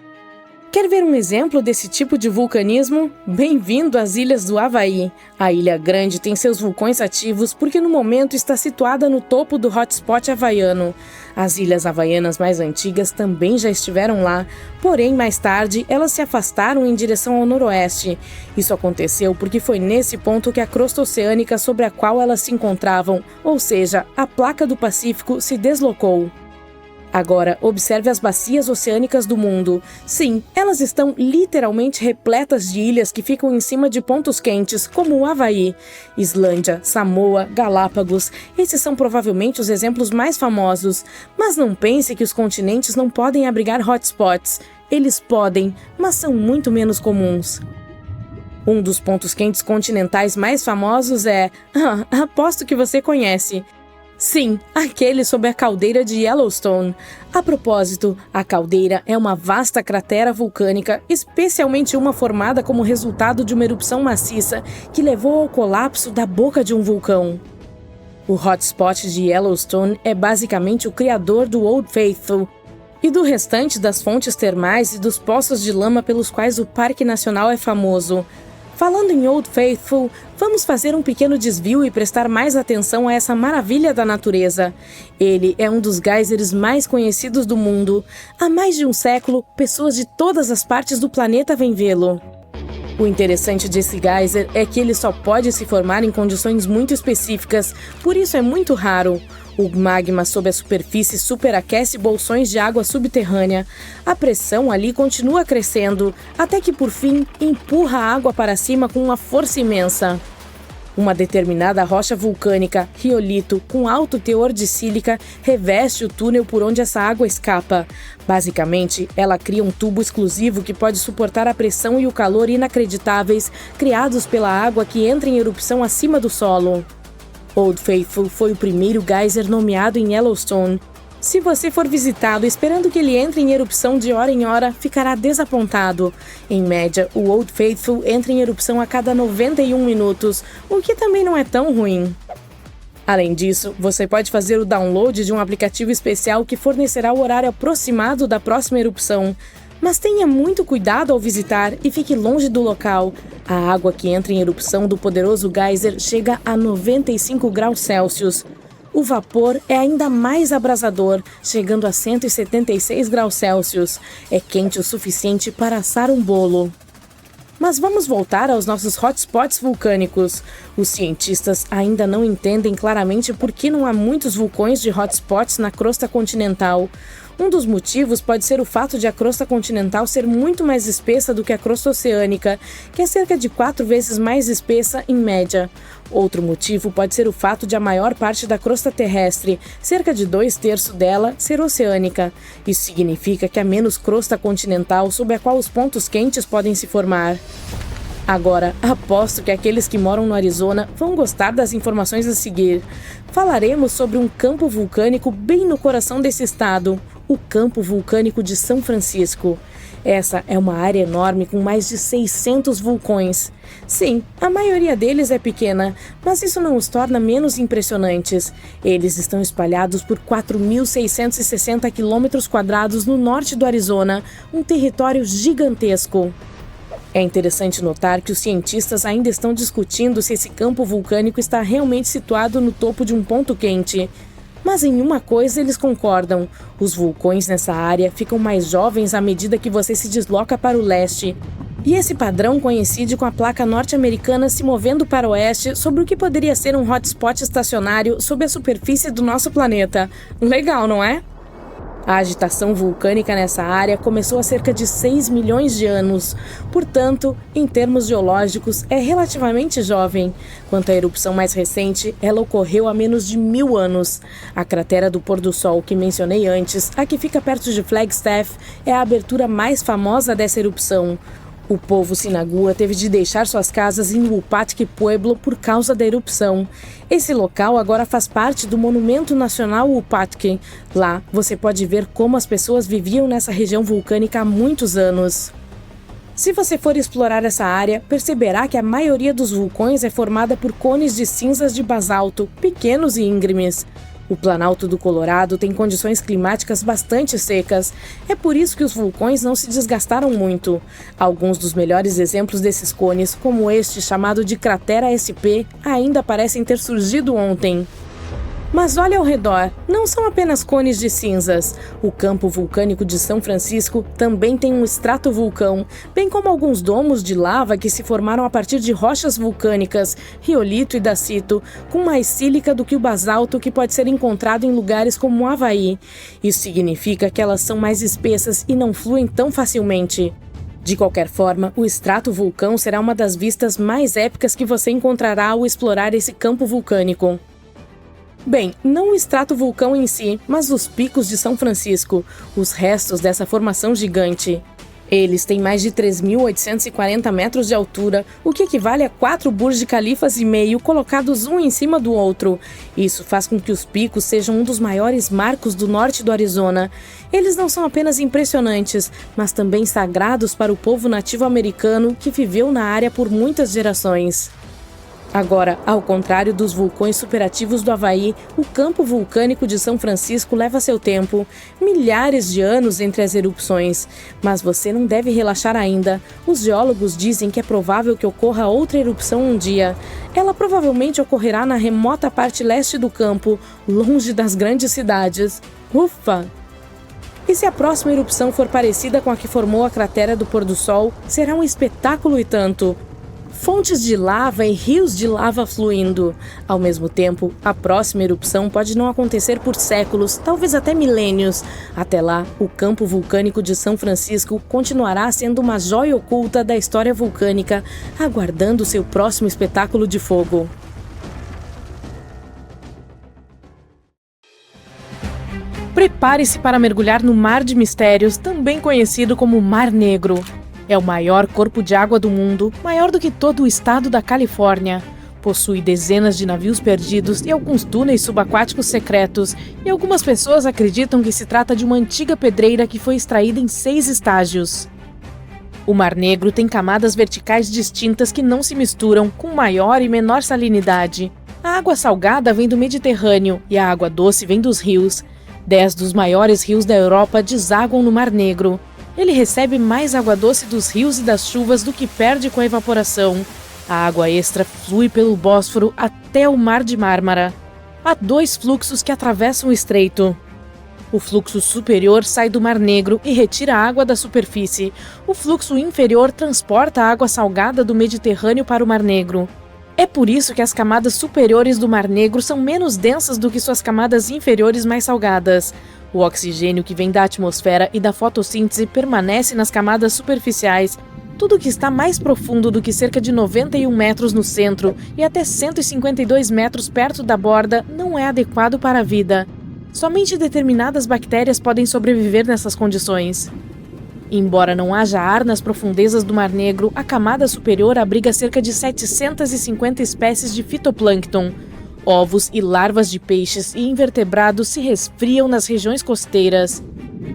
Quer ver um exemplo desse tipo de vulcanismo? Bem-vindo às Ilhas do Havaí. A Ilha Grande tem seus vulcões ativos porque no momento está situada no topo do hotspot havaiano. As ilhas havaianas mais antigas também já estiveram lá, porém mais tarde elas se afastaram em direção ao noroeste. Isso aconteceu porque foi nesse ponto que a crosta oceânica sobre a qual elas se encontravam, ou seja, a placa do Pacífico, se deslocou. Agora, observe as bacias oceânicas do mundo. Sim, elas estão literalmente repletas de ilhas que ficam em cima de pontos quentes, como o Havaí, Islândia, Samoa, Galápagos. Esses são provavelmente os exemplos mais famosos. Mas não pense que os continentes não podem abrigar hotspots. Eles podem, mas são muito menos comuns. Um dos pontos quentes continentais mais famosos é... aposto que você conhece. Sim, aquele sob a caldeira de Yellowstone. A propósito, a caldeira é uma vasta cratera vulcânica, especialmente uma formada como resultado de uma erupção maciça que levou ao colapso da boca de um vulcão. O hotspot de Yellowstone é basicamente o criador do Old Faithful e do restante das fontes termais e dos poços de lama pelos quais o Parque Nacional é famoso. Falando em Old Faithful, vamos fazer um pequeno desvio e prestar mais atenção a essa maravilha da natureza. Ele é um dos geysers mais conhecidos do mundo. Há mais de um século, pessoas de todas as partes do planeta vêm vê-lo. O interessante desse geyser é que ele só pode se formar em condições muito específicas, por isso é muito raro. O magma sob a superfície superaquece bolsões de água subterrânea. A pressão ali continua crescendo, até que por fim empurra a água para cima com uma força imensa. Uma determinada rocha vulcânica, riolito, com alto teor de sílica, reveste o túnel por onde essa água escapa. Basicamente, ela cria um tubo exclusivo que pode suportar a pressão e o calor inacreditáveis criados pela água que entra em erupção acima do solo. Old Faithful foi o primeiro geyser nomeado em Yellowstone. Se você for visitá-lo esperando que ele entre em erupção de hora em hora, ficará desapontado. Em média, o Old Faithful entra em erupção a cada 91 minutos, o que também não é tão ruim. Além disso, você pode fazer o download de um aplicativo especial que fornecerá o horário aproximado da próxima erupção. Mas tenha muito cuidado ao visitar e fique longe do local. A água que entra em erupção do poderoso geyser chega a 95 graus Celsius. O vapor é ainda mais abrasador, chegando a 176 graus Celsius. É quente o suficiente para assar um bolo. Mas vamos voltar aos nossos hotspots vulcânicos. Os cientistas ainda não entendem claramente por que não há muitos vulcões de hotspots na crosta continental. Um dos motivos pode ser o fato de a crosta continental ser muito mais espessa do que a crosta oceânica, que é cerca de 4 vezes mais espessa em média. Outro motivo pode ser o fato de a maior parte da crosta terrestre, cerca de 2/3 dela, ser oceânica. Isso significa que há menos crosta continental sob a qual os pontos quentes podem se formar. Agora, aposto que aqueles que moram no Arizona vão gostar das informações a seguir. Falaremos sobre um campo vulcânico bem no coração desse estado, o Campo Vulcânico de São Francisco. Essa é uma área enorme com mais de 600 vulcões. Sim, a maioria deles é pequena, mas isso não os torna menos impressionantes. Eles estão espalhados por 4.660 km² no norte do Arizona, um território gigantesco. É interessante notar que os cientistas ainda estão discutindo se esse campo vulcânico está realmente situado no topo de um ponto quente. Mas em uma coisa eles concordam: os vulcões nessa área ficam mais jovens à medida que você se desloca para o leste. E esse padrão coincide com a placa norte-americana se movendo para o oeste sobre o que poderia ser um hotspot estacionário sob a superfície do nosso planeta. Legal, não é? A agitação vulcânica nessa área começou há cerca de 6 milhões de anos. Portanto, em termos geológicos, é relativamente jovem. Quanto à erupção mais recente, ela ocorreu há menos de 1000 anos. A cratera do pôr do sol que mencionei antes, a que fica perto de Flagstaff, é a abertura mais famosa dessa erupção. O povo Sinagua teve de deixar suas casas em Wupatki Pueblo por causa da erupção. Esse local agora faz parte do Monumento Nacional Wupatki. Lá, você pode ver como as pessoas viviam nessa região vulcânica há muitos anos. Se você for explorar essa área, perceberá que a maioria dos vulcões é formada por cones de cinzas de basalto, pequenos e íngremes. O Planalto do Colorado tem condições climáticas bastante secas. É por isso que os vulcões não se desgastaram muito. Alguns dos melhores exemplos desses cones, como este chamado de cratera SP, ainda parecem ter surgido ontem. Mas olha ao redor, não são apenas cones de cinzas. O campo vulcânico de São Francisco também tem um estratovulcão, bem como alguns domos de lava que se formaram a partir de rochas vulcânicas, riolito e dacito, com mais sílica do que o basalto que pode ser encontrado em lugares como o Havaí. Isso significa que elas são mais espessas e não fluem tão facilmente. De qualquer forma, o estratovulcão será uma das vistas mais épicas que você encontrará ao explorar esse campo vulcânico. Bem, não o estratovulcão em si, mas os picos de São Francisco, os restos dessa formação gigante. Eles têm mais de 3.840 metros de altura, o que equivale a 4 Burj Khalifas e meio colocados um em cima do outro. Isso faz com que os picos sejam um dos maiores marcos do norte do Arizona. Eles não são apenas impressionantes, mas também sagrados para o povo nativo americano que viveu na área por muitas gerações. Agora, ao contrário dos vulcões superativos do Havaí, o campo vulcânico de São Francisco leva seu tempo, milhares de anos entre as erupções. Mas você não deve relaxar ainda. Os geólogos dizem que é provável que ocorra outra erupção um dia. Ela provavelmente ocorrerá na remota parte leste do campo, longe das grandes cidades. Ufa! E se a próxima erupção for parecida com a que formou a cratera do Pôr do Sol, será um espetáculo e tanto. Fontes de lava e rios de lava fluindo. Ao mesmo tempo, a próxima erupção pode não acontecer por séculos, talvez até milênios. Até lá, o campo vulcânico de São Francisco continuará sendo uma joia oculta da história vulcânica, aguardando seu próximo espetáculo de fogo. Prepare-se para mergulhar no Mar de Mistérios, também conhecido como Mar Negro. É o maior corpo de água do mundo, maior do que todo o estado da Califórnia. Possui dezenas de navios perdidos e alguns túneis subaquáticos secretos, e algumas pessoas acreditam que se trata de uma antiga pedreira que foi extraída em 6 estágios. O Mar Negro tem camadas verticais distintas que não se misturam, com maior e menor salinidade. A água salgada vem do Mediterrâneo e a água doce vem dos rios. 10 dos maiores rios da Europa desaguam no Mar Negro. Ele recebe mais água doce dos rios e das chuvas do que perde com a evaporação. A água extra flui pelo Bósforo até o Mar de Mármara. Há 2 fluxos que atravessam o estreito. O fluxo superior sai do Mar Negro e retira a água da superfície. O fluxo inferior transporta a água salgada do Mediterrâneo para o Mar Negro. É por isso que as camadas superiores do Mar Negro são menos densas do que suas camadas inferiores mais salgadas. O oxigênio que vem da atmosfera e da fotossíntese permanece nas camadas superficiais. Tudo que está mais profundo do que cerca de 91 metros no centro e até 152 metros perto da borda não é adequado para a vida. Somente determinadas bactérias podem sobreviver nessas condições. Embora não haja ar nas profundezas do Mar Negro, a camada superior abriga cerca de 750 espécies de fitoplâncton. Ovos e larvas de peixes e invertebrados se resfriam nas regiões costeiras.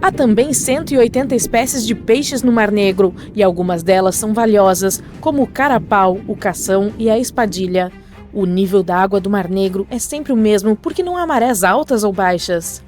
Há também 180 espécies de peixes no Mar Negro, e algumas delas são valiosas, como o carapau, o cação e a espadilha. O nível da água do Mar Negro é sempre o mesmo porque não há marés altas ou baixas.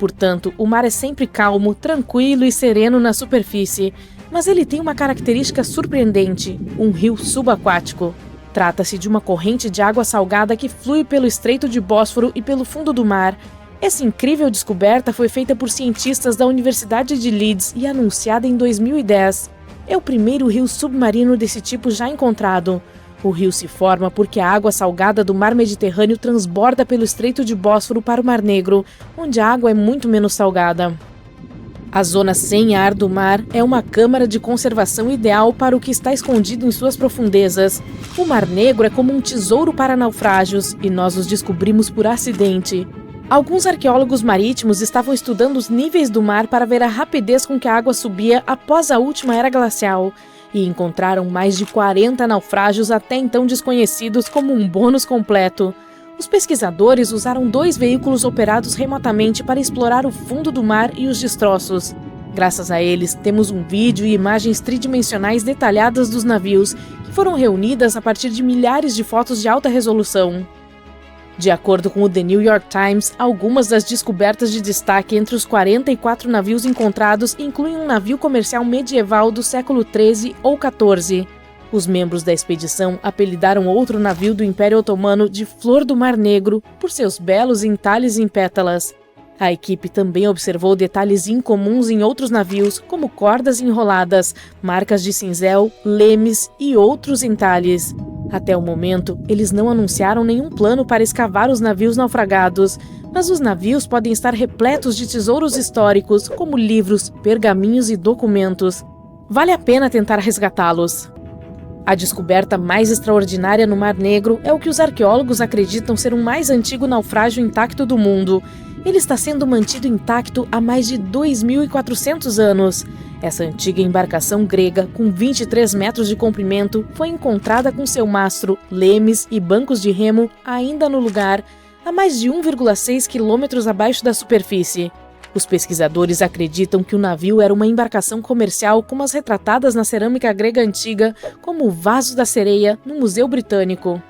Portanto, o mar é sempre calmo, tranquilo e sereno na superfície, mas ele tem uma característica surpreendente: um rio subaquático. Trata-se de uma corrente de água salgada que flui pelo Estreito de Bósforo e pelo fundo do mar. Essa incrível descoberta foi feita por cientistas da Universidade de Leeds e anunciada em 2010. É o primeiro rio submarino desse tipo já encontrado. O rio se forma porque a água salgada do mar Mediterrâneo transborda pelo Estreito de Bósforo para o Mar Negro, onde a água é muito menos salgada. A zona sem ar do mar é uma câmara de conservação ideal para o que está escondido em suas profundezas. O Mar Negro é como um tesouro para naufrágios, e nós os descobrimos por acidente. Alguns arqueólogos marítimos estavam estudando os níveis do mar para ver a rapidez com que a água subia após a última era glacial, e encontraram mais de 40 naufrágios até então desconhecidos como um bônus completo. Os pesquisadores usaram 2 veículos operados remotamente para explorar o fundo do mar e os destroços. Graças a eles, temos um vídeo e imagens tridimensionais detalhadas dos navios, que foram reunidas a partir de milhares de fotos de alta resolução. De acordo com o The New York Times, algumas das descobertas de destaque entre os 44 navios encontrados incluem um navio comercial medieval do século XIII ou XIV. Os membros da expedição apelidaram outro navio do Império Otomano de Flor do Mar Negro por seus belos entalhes em pétalas. A equipe também observou detalhes incomuns em outros navios, como cordas enroladas, marcas de cinzel, lemes e outros entalhes. Até o momento, eles não anunciaram nenhum plano para escavar os navios naufragados, mas os navios podem estar repletos de tesouros históricos, como livros, pergaminhos e documentos. Vale a pena tentar resgatá-los. A descoberta mais extraordinária no Mar Negro é o que os arqueólogos acreditam ser o mais antigo naufrágio intacto do mundo. Ele está sendo mantido intacto há mais de 2.400 anos. Essa antiga embarcação grega, com 23 metros de comprimento, foi encontrada com seu mastro, lemes e bancos de remo ainda no lugar, a mais de 1,6 quilômetros abaixo da superfície. Os pesquisadores acreditam que o navio era uma embarcação comercial como as retratadas na cerâmica grega antiga, como o Vaso da Sereia, no Museu Britânico.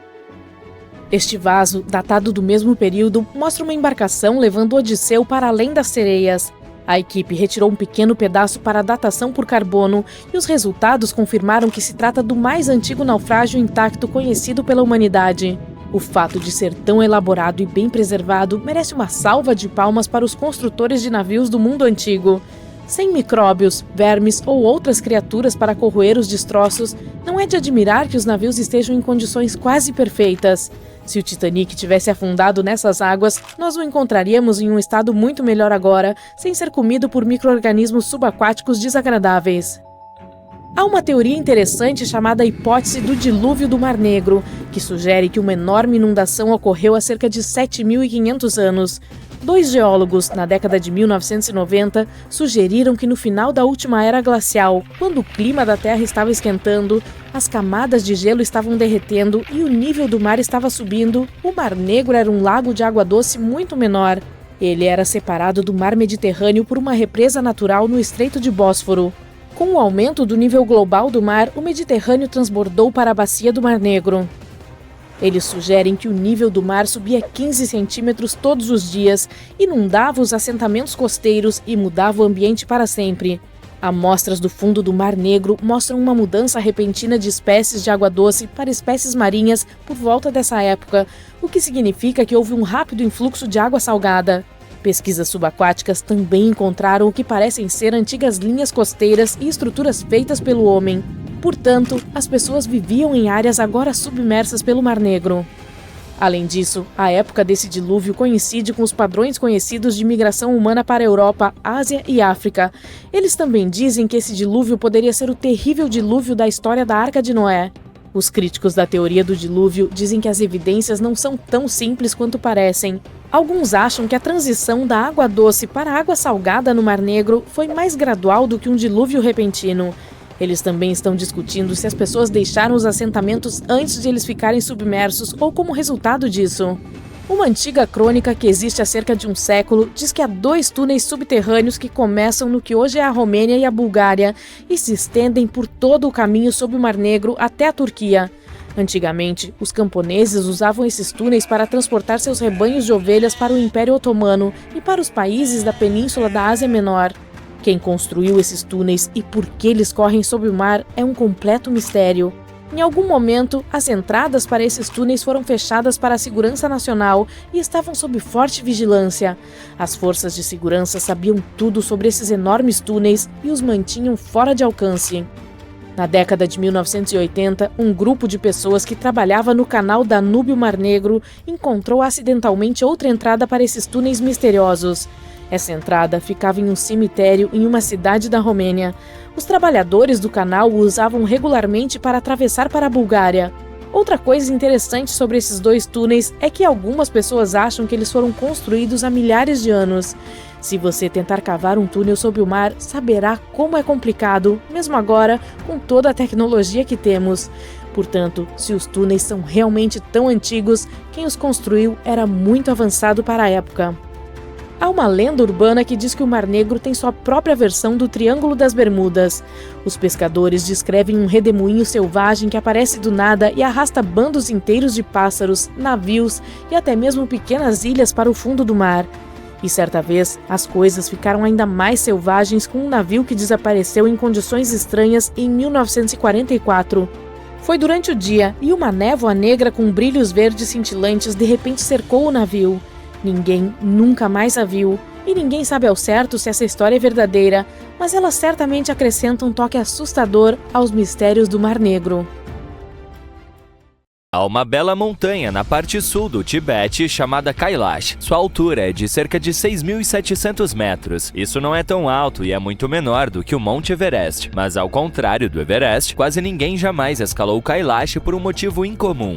Este vaso, datado do mesmo período, mostra uma embarcação levando Odisseu para além das sereias. A equipe retirou um pequeno pedaço para a datação por carbono e os resultados confirmaram que se trata do mais antigo naufrágio intacto conhecido pela humanidade. O fato de ser tão elaborado e bem preservado merece uma salva de palmas para os construtores de navios do mundo antigo. Sem micróbios, vermes ou outras criaturas para corroer os destroços, não é de admirar que os navios estejam em condições quase perfeitas. Se o Titanic tivesse afundado nessas águas, nós o encontraríamos em um estado muito melhor agora, sem ser comido por micro-organismos subaquáticos desagradáveis. Há uma teoria interessante chamada hipótese do dilúvio do Mar Negro, que sugere que uma enorme inundação ocorreu há cerca de 7.500 anos. Dois geólogos, na década de 1990, sugeriram que no final da última era glacial, quando o clima da Terra estava esquentando, as camadas de gelo estavam derretendo e o nível do mar estava subindo, o Mar Negro era um lago de água doce muito menor. Ele era separado do Mar Mediterrâneo por uma represa natural no Estreito de Bósforo. Com o aumento do nível global do mar, o Mediterrâneo transbordou para a bacia do Mar Negro. Eles sugerem que o nível do mar subia 15 centímetros todos os dias, inundava os assentamentos costeiros e mudava o ambiente para sempre. Amostras do fundo do Mar Negro mostram uma mudança repentina de espécies de água doce para espécies marinhas por volta dessa época, o que significa que houve um rápido influxo de água salgada. Pesquisas subaquáticas também encontraram o que parecem ser antigas linhas costeiras e estruturas feitas pelo homem. Portanto, as pessoas viviam em áreas agora submersas pelo Mar Negro. Além disso, a época desse dilúvio coincide com os padrões conhecidos de migração humana para a Europa, Ásia e África. Eles também dizem que esse dilúvio poderia ser o terrível dilúvio da história da Arca de Noé. Os críticos da teoria do dilúvio dizem que as evidências não são tão simples quanto parecem. Alguns acham que a transição da água doce para a água salgada no Mar Negro foi mais gradual do que um dilúvio repentino. Eles também estão discutindo se as pessoas deixaram os assentamentos antes de eles ficarem submersos ou como resultado disso. Uma antiga crônica que existe há cerca de um século diz que há 2 túneis subterrâneos que começam no que hoje é a Romênia e a Bulgária e se estendem por todo o caminho sob o Mar Negro até a Turquia. Antigamente, os camponeses usavam esses túneis para transportar seus rebanhos de ovelhas para o Império Otomano e para os países da Península da Ásia Menor. Quem construiu esses túneis e por que eles correm sob o mar é um completo mistério. Em algum momento, as entradas para esses túneis foram fechadas para a segurança nacional e estavam sob forte vigilância. As forças de segurança sabiam tudo sobre esses enormes túneis e os mantinham fora de alcance. Na década de 1980, um grupo de pessoas que trabalhava no canal Danúbio-Mar Negro encontrou acidentalmente outra entrada para esses túneis misteriosos. Essa entrada ficava em um cemitério em uma cidade da Romênia. Os trabalhadores do canal o usavam regularmente para atravessar para a Bulgária. Outra coisa interessante sobre esses 2 túneis é que algumas pessoas acham que eles foram construídos há milhares de anos. Se você tentar cavar um túnel sob o mar, saberá como é complicado, mesmo agora, com toda a tecnologia que temos. Portanto, se os túneis são realmente tão antigos, quem os construiu era muito avançado para a época. Há uma lenda urbana que diz que o Mar Negro tem sua própria versão do Triângulo das Bermudas. Os pescadores descrevem um redemoinho selvagem que aparece do nada e arrasta bandos inteiros de pássaros, navios e até mesmo pequenas ilhas para o fundo do mar. E certa vez, as coisas ficaram ainda mais selvagens com um navio que desapareceu em condições estranhas em 1944. Foi durante o dia e uma névoa negra com brilhos verdes cintilantes de repente cercou o navio. Ninguém nunca mais a viu, e ninguém sabe ao certo se essa história é verdadeira, mas ela certamente acrescenta um toque assustador aos mistérios do Mar Negro. Há uma bela montanha na parte sul do Tibete chamada Kailash. Sua altura é de cerca de 6.700 metros. Isso não é tão alto e é muito menor do que o Monte Everest. Mas ao contrário do Everest, quase ninguém jamais escalou o Kailash por um motivo incomum.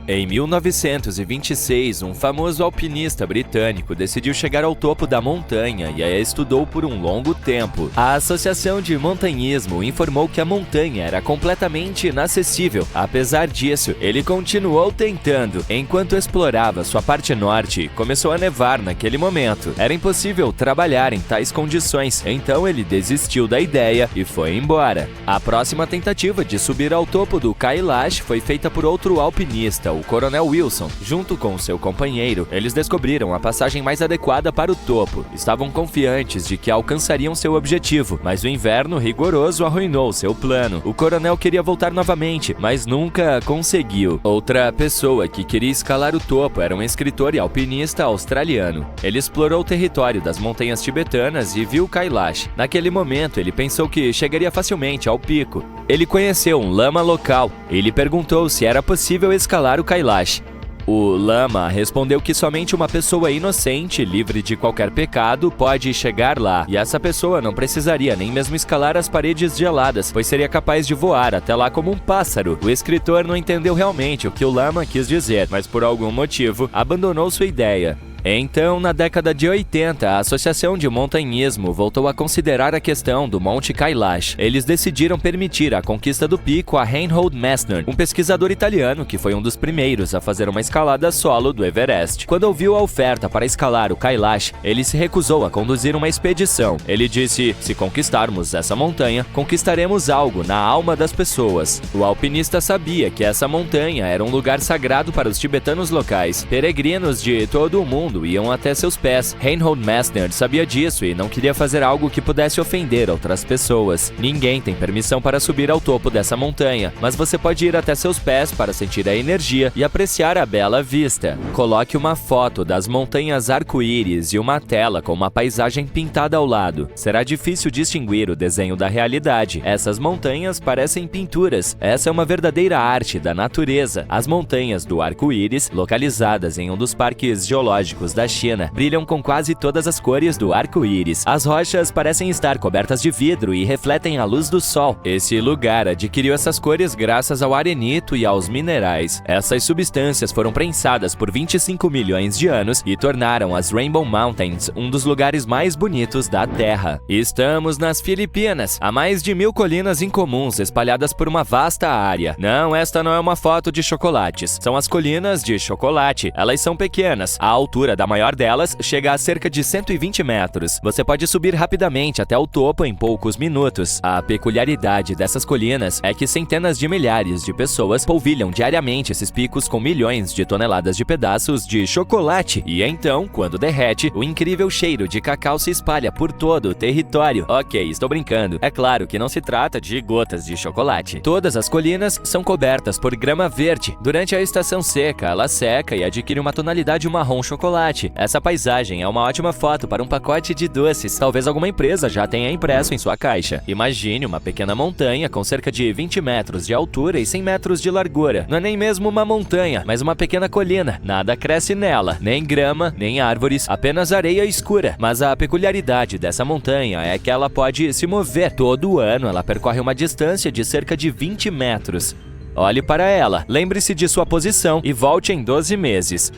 Em 1926, um famoso alpinista britânico decidiu chegar ao topo da montanha e a estudou por um longo tempo. A Associação de Montanhismo informou que a montanha era completamente inacessível. Apesar disso, ele continuou tentando. Enquanto explorava sua parte norte, começou a nevar naquele momento. Era impossível trabalhar em tais condições, então ele desistiu da ideia e foi embora. A próxima tentativa de subir ao topo do Kailash foi feita por outro alpinista, o Coronel Wilson. Junto com seu companheiro, eles descobriram a passagem mais adequada para o topo. Estavam confiantes de que alcançariam seu objetivo, mas o inverno rigoroso arruinou seu plano. O coronel queria voltar novamente, mas nunca conseguiu. Outra pessoa que queria escalar o topo era um escritor e alpinista australiano. Ele explorou o território das montanhas tibetanas e viu Kailash. Naquele momento, ele pensou que chegaria facilmente ao pico. Ele conheceu um lama local e lhe perguntou se era possível escalar o Kailash. O lama respondeu que somente uma pessoa inocente, livre de qualquer pecado, pode chegar lá, e essa pessoa não precisaria nem mesmo escalar as paredes geladas, pois seria capaz de voar até lá como um pássaro. O escritor não entendeu realmente o que o lama quis dizer, mas por algum motivo abandonou sua ideia. Então, na década de 80, a Associação de Montanhismo voltou a considerar a questão do Monte Kailash. Eles decidiram permitir a conquista do pico a Reinhold Messner, um pesquisador italiano que foi um dos primeiros a fazer uma escalada solo do Everest. Quando ouviu a oferta para escalar o Kailash, ele se recusou a conduzir uma expedição. Ele disse: "Se conquistarmos essa montanha, conquistaremos algo na alma das pessoas." O alpinista sabia que essa montanha era um lugar sagrado para os tibetanos locais. Peregrinos de todo o mundo iam até seus pés. Reinhold Messner sabia disso e não queria fazer algo que pudesse ofender outras pessoas. Ninguém tem permissão para subir ao topo dessa montanha, mas você pode ir até seus pés para sentir a energia e apreciar a bela vista. Coloque uma foto das montanhas arco-íris e uma tela com uma paisagem pintada ao lado. Será difícil distinguir o desenho da realidade. Essas montanhas parecem pinturas. Essa é uma verdadeira arte da natureza. As montanhas do arco-íris, localizadas em um dos parques geológicos da China, brilham com quase todas as cores do arco-íris. As rochas parecem estar cobertas de vidro e refletem a luz do sol. Esse lugar adquiriu essas cores graças ao arenito e aos minerais. Essas substâncias foram prensadas por 25 milhões de anos e tornaram as Rainbow Mountains um dos lugares mais bonitos da Terra. Estamos nas Filipinas. Há mais de 1.000 colinas incomuns espalhadas por uma vasta área. Não, esta não é uma foto de chocolates. São as colinas de chocolate. Elas são pequenas. A altura da maior delas chega a cerca de 120 metros. Você pode subir rapidamente até o topo em poucos minutos. A peculiaridade dessas colinas é que centenas de milhares de pessoas polvilham diariamente esses picos com milhões de toneladas de pedaços de chocolate. E então, quando derrete, o incrível cheiro de cacau se espalha por todo o território. Ok, estou brincando. É claro que não se trata de gotas de chocolate. Todas as colinas são cobertas por grama verde. Durante a estação seca, ela seca e adquire uma tonalidade marrom chocolate. Essa paisagem é uma ótima foto para um pacote de doces. Talvez alguma empresa já tenha impresso em sua caixa. Imagine uma pequena montanha com cerca de 20 metros de altura e 100 metros de largura. Não é nem mesmo uma montanha, mas uma pequena colina. Nada cresce nela, nem grama, nem árvores, apenas areia escura. Mas a peculiaridade dessa montanha é que ela pode se mover. Todo ano ela percorre uma distância de cerca de 20 metros. Olhe para ela, lembre-se de sua posição e volte em 12 meses.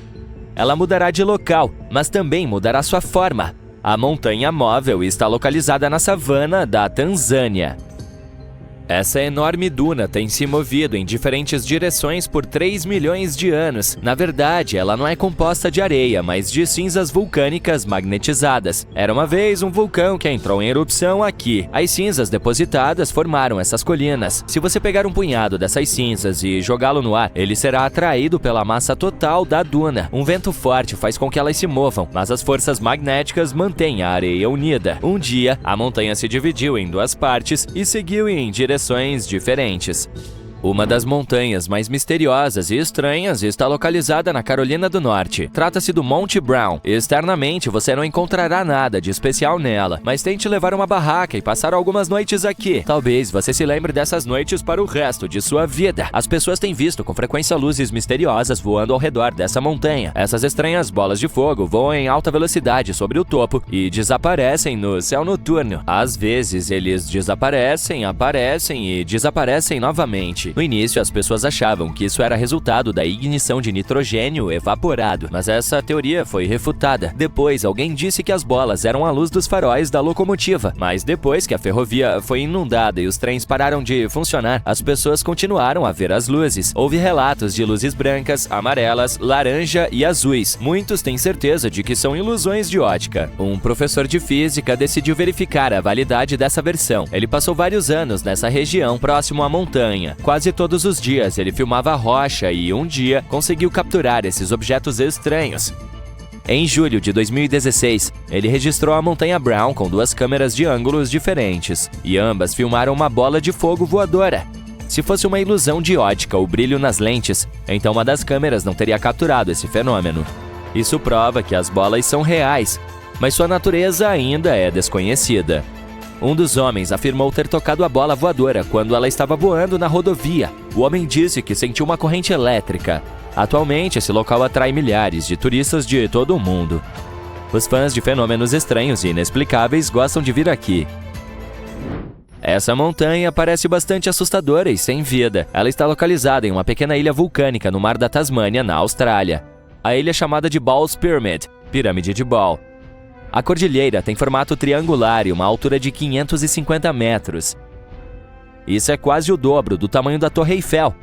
Ela mudará de local, mas também mudará sua forma. A montanha móvel está localizada na savana da Tanzânia. Essa enorme duna tem se movido em diferentes direções por 3 milhões de anos. Na verdade, ela não é composta de areia, mas de cinzas vulcânicas magnetizadas. Era uma vez um vulcão que entrou em erupção aqui. As cinzas depositadas formaram essas colinas. Se você pegar um punhado dessas cinzas e jogá-lo no ar, ele será atraído pela massa total da duna. Um vento forte faz com que elas se movam, mas as forças magnéticas mantêm a areia unida. Um dia, a montanha se dividiu em duas partes e seguiu em direções diferentes. Uma das montanhas mais misteriosas e estranhas está localizada na Carolina do Norte. Trata-se do Monte Brown. Externamente, você não encontrará nada de especial nela, mas tente levar uma barraca e passar algumas noites aqui. Talvez você se lembre dessas noites para o resto de sua vida. As pessoas têm visto com frequência luzes misteriosas voando ao redor dessa montanha. Essas estranhas bolas de fogo voam em alta velocidade sobre o topo e desaparecem no céu noturno. Às vezes, eles desaparecem, aparecem e desaparecem novamente. No início, as pessoas achavam que isso era resultado da ignição de nitrogênio evaporado, mas essa teoria foi refutada. Depois, alguém disse que as bolas eram a luz dos faróis da locomotiva, mas depois que a ferrovia foi inundada e os trens pararam de funcionar, as pessoas continuaram a ver as luzes. Houve relatos de luzes brancas, amarelas, laranja e azuis. Muitos têm certeza de que são ilusões de ótica. Um professor de física decidiu verificar a validade dessa versão. Ele passou vários anos nessa região, próximo à montanha. Quase todos os dias ele filmava a rocha e um dia conseguiu capturar esses objetos estranhos. Em julho de 2016, ele registrou a Montanha Brown com duas câmeras de ângulos diferentes, e ambas filmaram uma bola de fogo voadora. Se fosse uma ilusão de ótica ou brilho nas lentes, então uma das câmeras não teria capturado esse fenômeno. Isso prova que as bolas são reais, mas sua natureza ainda é desconhecida. Um dos homens afirmou ter tocado a bola voadora quando ela estava voando na rodovia. O homem disse que sentiu uma corrente elétrica. Atualmente, esse local atrai milhares de turistas de todo o mundo. Os fãs de fenômenos estranhos e inexplicáveis gostam de vir aqui. Essa montanha parece bastante assustadora e sem vida. Ela está localizada em uma pequena ilha vulcânica no mar da Tasmânia, na Austrália. A ilha é chamada de Ball's Pyramid, Pirâmide de Ball. A cordilheira tem formato triangular e uma altura de 550 metros. Isso é quase o dobro do tamanho da Torre Eiffel.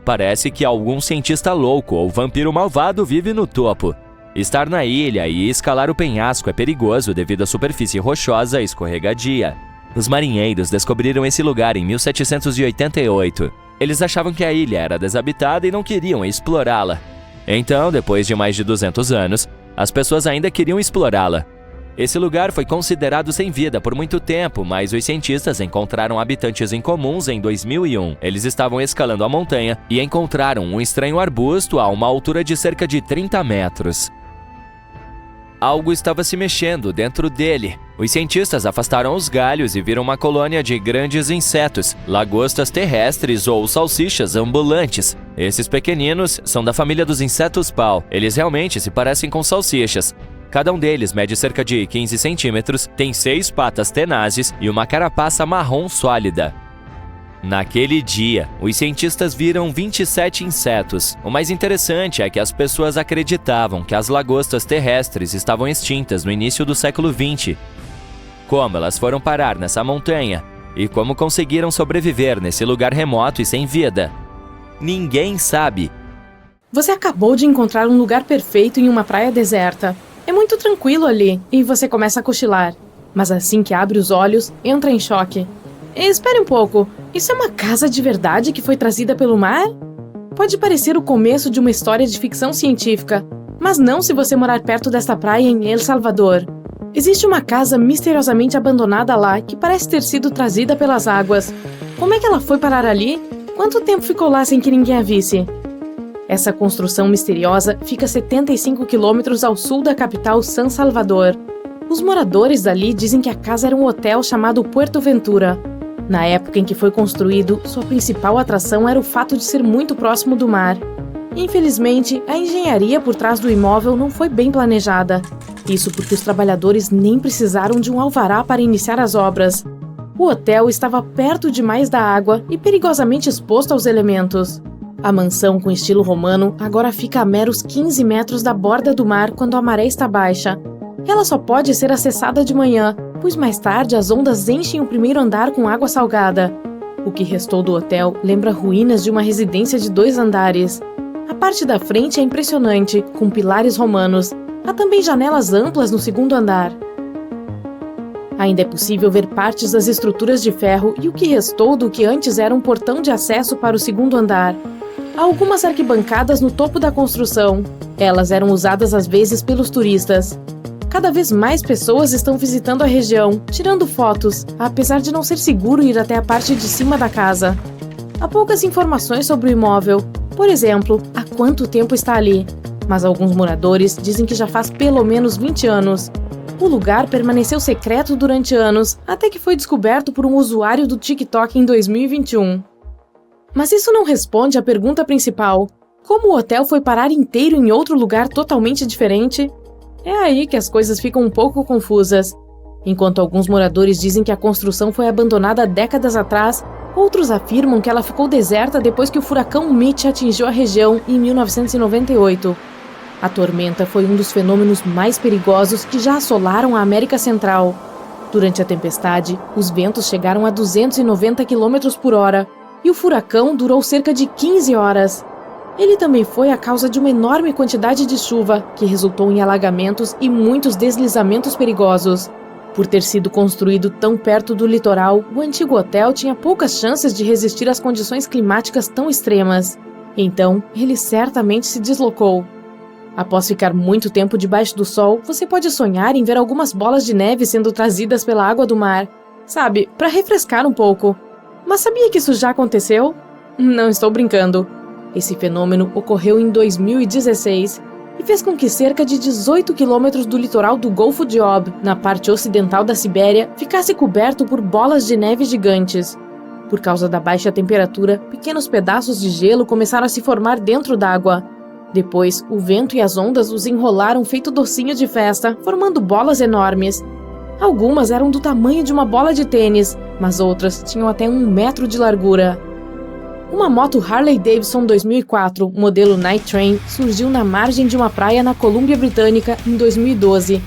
Parece que algum cientista louco ou vampiro malvado vive no topo. Estar na ilha e escalar o penhasco é perigoso devido à superfície rochosa e escorregadia. Os marinheiros descobriram esse lugar em 1788. Eles achavam que a ilha era desabitada e não queriam explorá-la. Então, depois de mais de 200 anos, as pessoas ainda queriam explorá-la. Esse lugar foi considerado sem vida por muito tempo, mas os cientistas encontraram habitantes incomuns em 2001. Eles estavam escalando a montanha e encontraram um estranho arbusto a uma altura de cerca de 30 metros. Algo estava se mexendo dentro dele. Os cientistas afastaram os galhos e viram uma colônia de grandes insetos, lagostas terrestres ou salsichas ambulantes. Esses pequeninos são da família dos insetos pau. Eles realmente se parecem com salsichas. Cada um deles mede cerca de 15 centímetros, tem 6 patas tenazes e uma carapaça marrom sólida. Naquele dia, os cientistas viram 27 insetos. O mais interessante é que as pessoas acreditavam que as lagostas terrestres estavam extintas no início do século XX. Como elas foram parar nessa montanha? E como conseguiram sobreviver nesse lugar remoto e sem vida? Ninguém sabe. Você acabou de encontrar um lugar perfeito em uma praia deserta. É muito tranquilo ali e você começa a cochilar. Mas assim que abre os olhos, entra em choque. Espere um pouco, isso é uma casa de verdade que foi trazida pelo mar? Pode parecer o começo de uma história de ficção científica, mas não se você morar perto desta praia em El Salvador. Existe uma casa misteriosamente abandonada lá que parece ter sido trazida pelas águas. Como é que ela foi parar ali? Quanto tempo ficou lá sem que ninguém a visse? Essa construção misteriosa fica a 75 quilômetros ao sul da capital San Salvador. Os moradores dali dizem que a casa era um hotel chamado Puerto Ventura. Na época em que foi construído, sua principal atração era o fato de ser muito próximo do mar. Infelizmente, a engenharia por trás do imóvel não foi bem planejada. Isso porque os trabalhadores nem precisaram de um alvará para iniciar as obras. O hotel estava perto demais da água e perigosamente exposto aos elementos. A mansão com estilo romano agora fica a meros 15 metros da borda do mar quando a maré está baixa. Ela só pode ser acessada de manhã, pois mais tarde as ondas enchem o primeiro andar com água salgada. O que restou do hotel lembra ruínas de uma residência de 2 andares. A parte da frente é impressionante, com pilares romanos. Há também janelas amplas no segundo andar. Ainda é possível ver partes das estruturas de ferro e o que restou do que antes era um portão de acesso para o segundo andar. Há algumas arquibancadas no topo da construção. Elas eram usadas às vezes pelos turistas. Cada vez mais pessoas estão visitando a região, tirando fotos, apesar de não ser seguro ir até a parte de cima da casa. Há poucas informações sobre o imóvel. Por exemplo, há quanto tempo está ali? Mas alguns moradores dizem que já faz pelo menos 20 anos. O lugar permaneceu secreto durante anos, até que foi descoberto por um usuário do TikTok em 2021. Mas isso não responde à pergunta principal: como o hotel foi parar inteiro em outro lugar totalmente diferente? É aí que as coisas ficam um pouco confusas. Enquanto alguns moradores dizem que a construção foi abandonada décadas atrás, outros afirmam que ela ficou deserta depois que o furacão Mitch atingiu a região em 1998. A tormenta foi um dos fenômenos mais perigosos que já assolaram a América Central. Durante a tempestade, os ventos chegaram a 290 km por hora e o furacão durou cerca de 15 horas. Ele também foi a causa de uma enorme quantidade de chuva, que resultou em alagamentos e muitos deslizamentos perigosos. Por ter sido construído tão perto do litoral, o antigo hotel tinha poucas chances de resistir às condições climáticas tão extremas. Então, ele certamente se deslocou. Após ficar muito tempo debaixo do sol, você pode sonhar em ver algumas bolas de neve sendo trazidas pela água do mar. Sabe, para refrescar um pouco. Mas sabia que isso já aconteceu? Não estou brincando. Esse fenômeno ocorreu em 2016 e fez com que cerca de 18 quilômetros do litoral do Golfo de Ob, na parte ocidental da Sibéria, ficasse coberto por bolas de neve gigantes. Por causa da baixa temperatura, pequenos pedaços de gelo começaram a se formar dentro d'água. Depois, o vento e as ondas os enrolaram feito docinho de festa, formando bolas enormes. Algumas eram do tamanho de uma bola de tênis, mas outras tinham até 1 metro de largura. Uma moto Harley Davidson 2004, modelo Night Train, surgiu na margem de uma praia na Colômbia Britânica em 2012.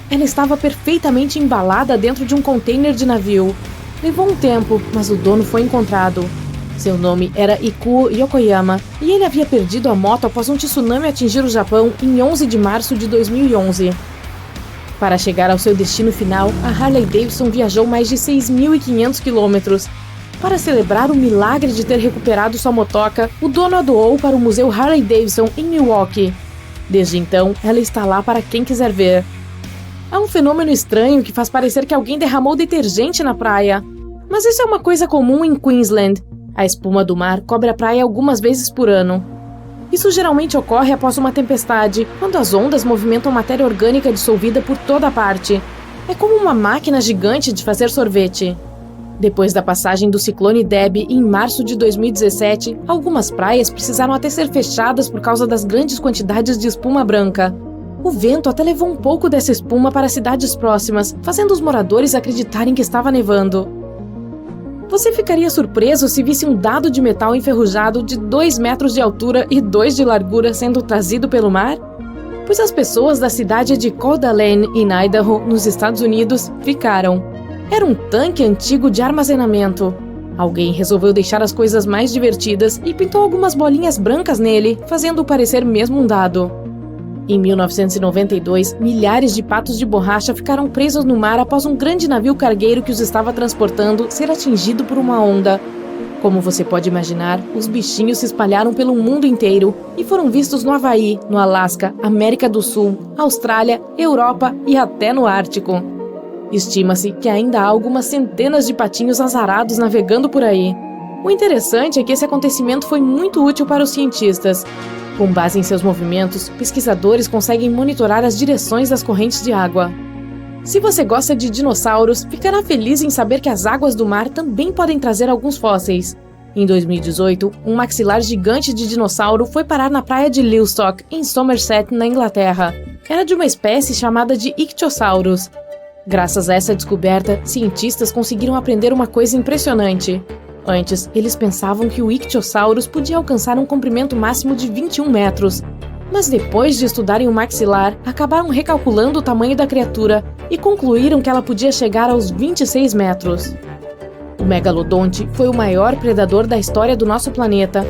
Ela estava perfeitamente embalada dentro de um container de navio. Levou um tempo, mas o dono foi encontrado. Seu nome era Ikuo Yokoyama e ele havia perdido a moto após um tsunami atingir o Japão em 11 de março de 2011. Para chegar ao seu destino final, a Harley Davidson viajou mais de 6.500 quilômetros. Para celebrar o milagre de ter recuperado sua motoca, o dono a doou para o Museu Harley Davidson em Milwaukee. Desde então, ela está lá para quem quiser ver. Há um fenômeno estranho que faz parecer que alguém derramou detergente na praia. Mas isso é uma coisa comum em Queensland. A espuma do mar cobre a praia algumas vezes por ano. Isso geralmente ocorre após uma tempestade, quando as ondas movimentam matéria orgânica dissolvida por toda parte. É como uma máquina gigante de fazer sorvete. Depois da passagem do ciclone Debby em março de 2017, algumas praias precisaram até ser fechadas por causa das grandes quantidades de espuma branca. O vento até levou um pouco dessa espuma para cidades próximas, fazendo os moradores acreditarem que estava nevando. Você ficaria surpreso se visse um dado de metal enferrujado de 2 metros de altura e 2 de largura sendo trazido pelo mar? Pois as pessoas da cidade de Coeur d'Alene, em Idaho, nos Estados Unidos, ficaram. Era um tanque antigo de armazenamento. Alguém resolveu deixar as coisas mais divertidas e pintou algumas bolinhas brancas nele, fazendo-o parecer mesmo um dado. Em 1992, milhares de patos de borracha ficaram presos no mar após um grande navio cargueiro que os estava transportando ser atingido por uma onda. Como você pode imaginar, os bichinhos se espalharam pelo mundo inteiro e foram vistos no Havaí, no Alasca, América do Sul, Austrália, Europa e até no Ártico. Estima-se que ainda há algumas centenas de patinhos azarados navegando por aí. O interessante é que esse acontecimento foi muito útil para os cientistas. Com base em seus movimentos, pesquisadores conseguem monitorar as direções das correntes de água. Se você gosta de dinossauros, ficará feliz em saber que as águas do mar também podem trazer alguns fósseis. Em 2018, um maxilar gigante de dinossauro foi parar na praia de Lowestoft, em Somerset, na Inglaterra. Era de uma espécie chamada de Ichthyosaurus. Graças a essa descoberta, cientistas conseguiram aprender uma coisa impressionante. Antes, eles pensavam que o Ichthyosaurus podia alcançar um comprimento máximo de 21 metros. Mas depois de estudarem o maxilar, acabaram recalculando o tamanho da criatura e concluíram que ela podia chegar aos 26 metros. O megalodonte foi o maior predador da história do nosso planeta.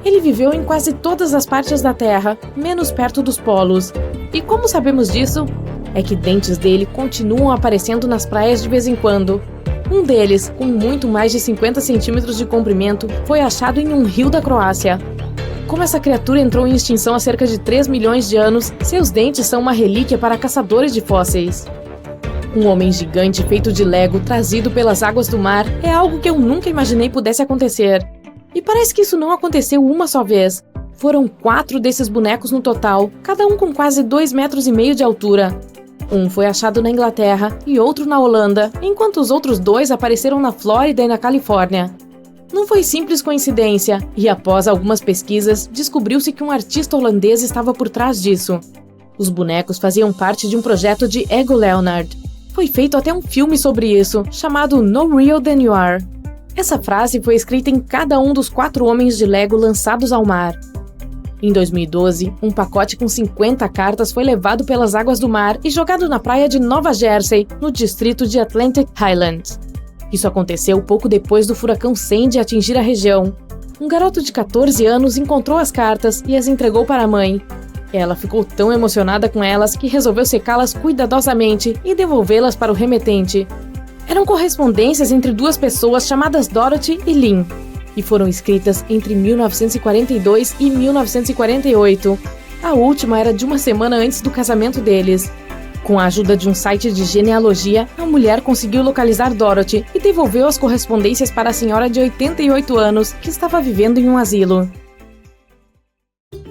Ele viveu em quase todas as partes da Terra, menos perto dos polos. E como sabemos disso? É que dentes dele continuam aparecendo nas praias de vez em quando. Um deles, com muito mais de 50 centímetros de comprimento, foi achado em um rio da Croácia. Como essa criatura entrou em extinção há cerca de 3 milhões de anos, seus dentes são uma relíquia para caçadores de fósseis. Um homem gigante feito de Lego trazido pelas águas do mar é algo que eu nunca imaginei pudesse acontecer. E parece que isso não aconteceu uma só vez. Foram 4 desses bonecos no total, cada um com quase 2,5 metros de altura. Um foi achado na Inglaterra e outro na Holanda, enquanto os outros 2 apareceram na Flórida e na Califórnia. Não foi simples coincidência, e após algumas pesquisas, descobriu-se que um artista holandês estava por trás disso. Os bonecos faziam parte de um projeto de Ego Leonard. Foi feito até um filme sobre isso, chamado No Real Than You Are. Essa frase foi escrita em cada um dos 4 homens de Lego lançados ao mar. Em 2012, um pacote com 50 cartas foi levado pelas águas do mar e jogado na praia de Nova Jersey, no distrito de Atlantic Highlands. Isso aconteceu pouco depois do furacão Sandy atingir a região. Um garoto de 14 anos encontrou as cartas e as entregou para a mãe. Ela ficou tão emocionada com elas que resolveu secá-las cuidadosamente e devolvê-las para o remetente. Eram correspondências entre 2 pessoas chamadas Dorothy e Lynn, e foram escritas entre 1942 e 1948. A última era de uma semana antes do casamento deles. Com a ajuda de um site de genealogia, a mulher conseguiu localizar Dorothy e devolveu as correspondências para a senhora de 88 anos, que estava vivendo em um asilo.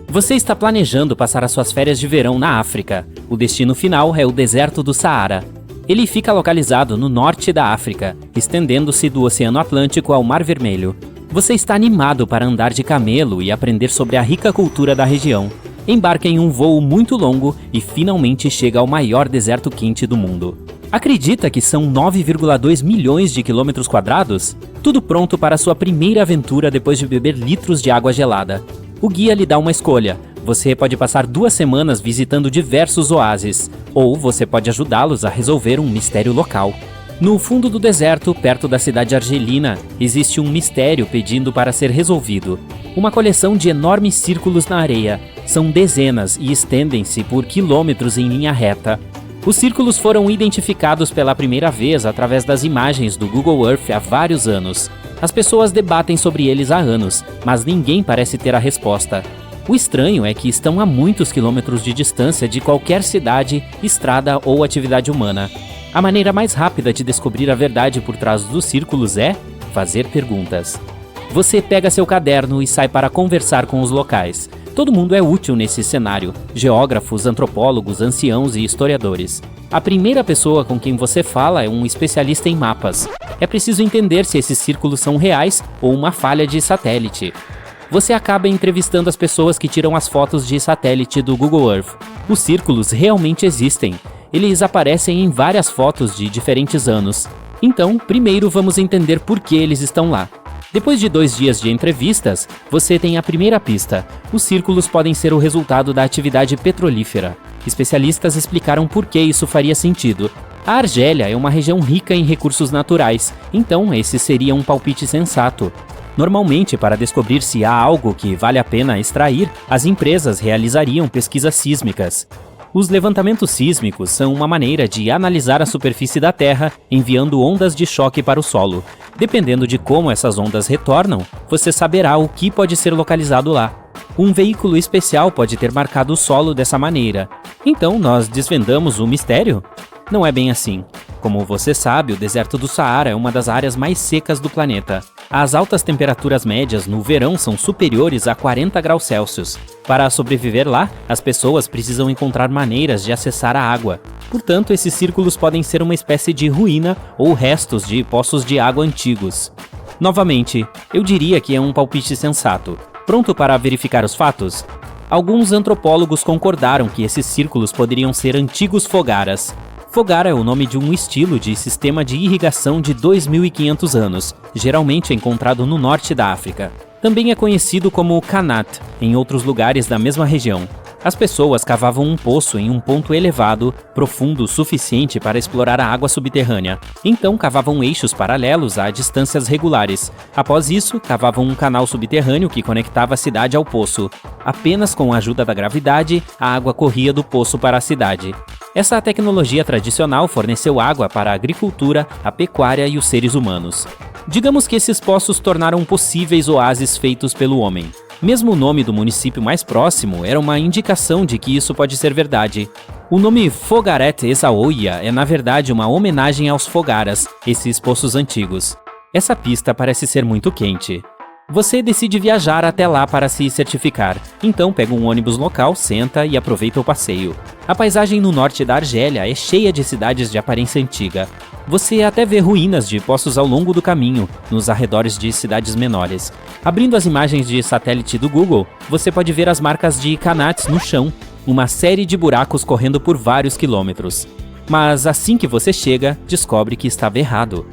Você está planejando passar as suas férias de verão na África. O destino final é o deserto do Saara. Ele fica localizado no norte da África, estendendo-se do Oceano Atlântico ao Mar Vermelho. Você está animado para andar de camelo e aprender sobre a rica cultura da região. Embarca em um voo muito longo e finalmente chega ao maior deserto quente do mundo. Acredita que são 9,2 milhões de quilômetros quadrados? Tudo pronto para sua primeira aventura depois de beber litros de água gelada. O guia lhe dá uma escolha. Você pode passar 2 semanas visitando diversos oásis, ou você pode ajudá-los a resolver um mistério local. No fundo do deserto, perto da cidade argelina, existe um mistério pedindo para ser resolvido. Uma coleção de enormes círculos na areia. São dezenas e estendem-se por quilômetros em linha reta. Os círculos foram identificados pela primeira vez através das imagens do Google Earth há vários anos. As pessoas debatem sobre eles há anos, mas ninguém parece ter a resposta. O estranho é que estão a muitos quilômetros de distância de qualquer cidade, estrada ou atividade humana. A maneira mais rápida de descobrir a verdade por trás dos círculos é fazer perguntas. Você pega seu caderno e sai para conversar com os locais. Todo mundo é útil nesse cenário: geógrafos, antropólogos, anciãos e historiadores. A primeira pessoa com quem você fala é um especialista em mapas. É preciso entender se esses círculos são reais ou uma falha de satélite. Você acaba entrevistando as pessoas que tiram as fotos de satélite do Google Earth. Os círculos realmente existem. Eles aparecem em várias fotos de diferentes anos. Então, primeiro vamos entender por que eles estão lá. Depois de 2 dias de entrevistas, você tem a primeira pista. Os círculos podem ser o resultado da atividade petrolífera. Especialistas explicaram por que isso faria sentido. A Argélia é uma região rica em recursos naturais, então esse seria um palpite sensato. Normalmente, para descobrir se há algo que vale a pena extrair, as empresas realizariam pesquisas sísmicas. Os levantamentos sísmicos são uma maneira de analisar a superfície da Terra enviando ondas de choque para o solo. Dependendo de como essas ondas retornam, você saberá o que pode ser localizado lá. Um veículo especial pode ter marcado o solo dessa maneira. Então, nós desvendamos o mistério? Não é bem assim. Como você sabe, o deserto do Saara é uma das áreas mais secas do planeta. As altas temperaturas médias no verão são superiores a 40 graus Celsius. Para sobreviver lá, as pessoas precisam encontrar maneiras de acessar a água. Portanto, esses círculos podem ser uma espécie de ruína ou restos de poços de água antigos. Novamente, eu diria que é um palpite sensato. Pronto para verificar os fatos? Alguns antropólogos concordaram que esses círculos poderiam ser antigos fogaras. Fogara é o nome de um estilo de sistema de irrigação de 2.500 anos, geralmente encontrado no norte da África. Também é conhecido como Qanat, em outros lugares da mesma região. As pessoas cavavam um poço em um ponto elevado, profundo o suficiente para explorar a água subterrânea. Então cavavam eixos paralelos a distâncias regulares. Após isso, cavavam um canal subterrâneo que conectava a cidade ao poço. Apenas com a ajuda da gravidade, a água corria do poço para a cidade. Essa tecnologia tradicional forneceu água para a agricultura, a pecuária e os seres humanos. Digamos que esses poços tornaram possíveis oásis feitos pelo homem. Mesmo o nome do município mais próximo era uma indicação de que isso pode ser verdade. O nome Fogaret Essaouira é na verdade uma homenagem aos fogaras, esses poços antigos. Essa pista parece ser muito quente. Você decide viajar até lá para se certificar, então pega um ônibus local, senta e aproveita o passeio. A paisagem no norte da Argélia é cheia de cidades de aparência antiga. Você até vê ruínas de poços ao longo do caminho, nos arredores de cidades menores. Abrindo as imagens de satélite do Google, você pode ver as marcas de Qanats no chão, uma série de buracos correndo por vários quilômetros. Mas assim que você chega, descobre que estava errado.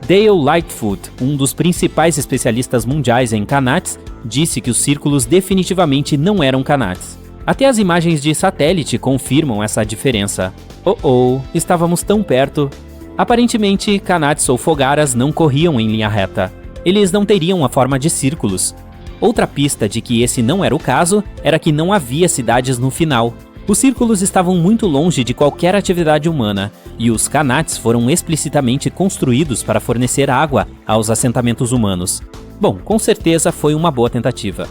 Dale Lightfoot, um dos principais especialistas mundiais em Qanats, disse que os círculos definitivamente não eram Qanats. Até as imagens de satélite confirmam essa diferença. Estávamos tão perto. Aparentemente, Qanats ou fogaras não corriam em linha reta. Eles não teriam a forma de círculos. Outra pista de que esse não era o caso era que não havia cidades no final. Os círculos estavam muito longe de qualquer atividade humana, e os Qanats foram explicitamente construídos para fornecer água aos assentamentos humanos. Bom, com certeza foi uma boa tentativa.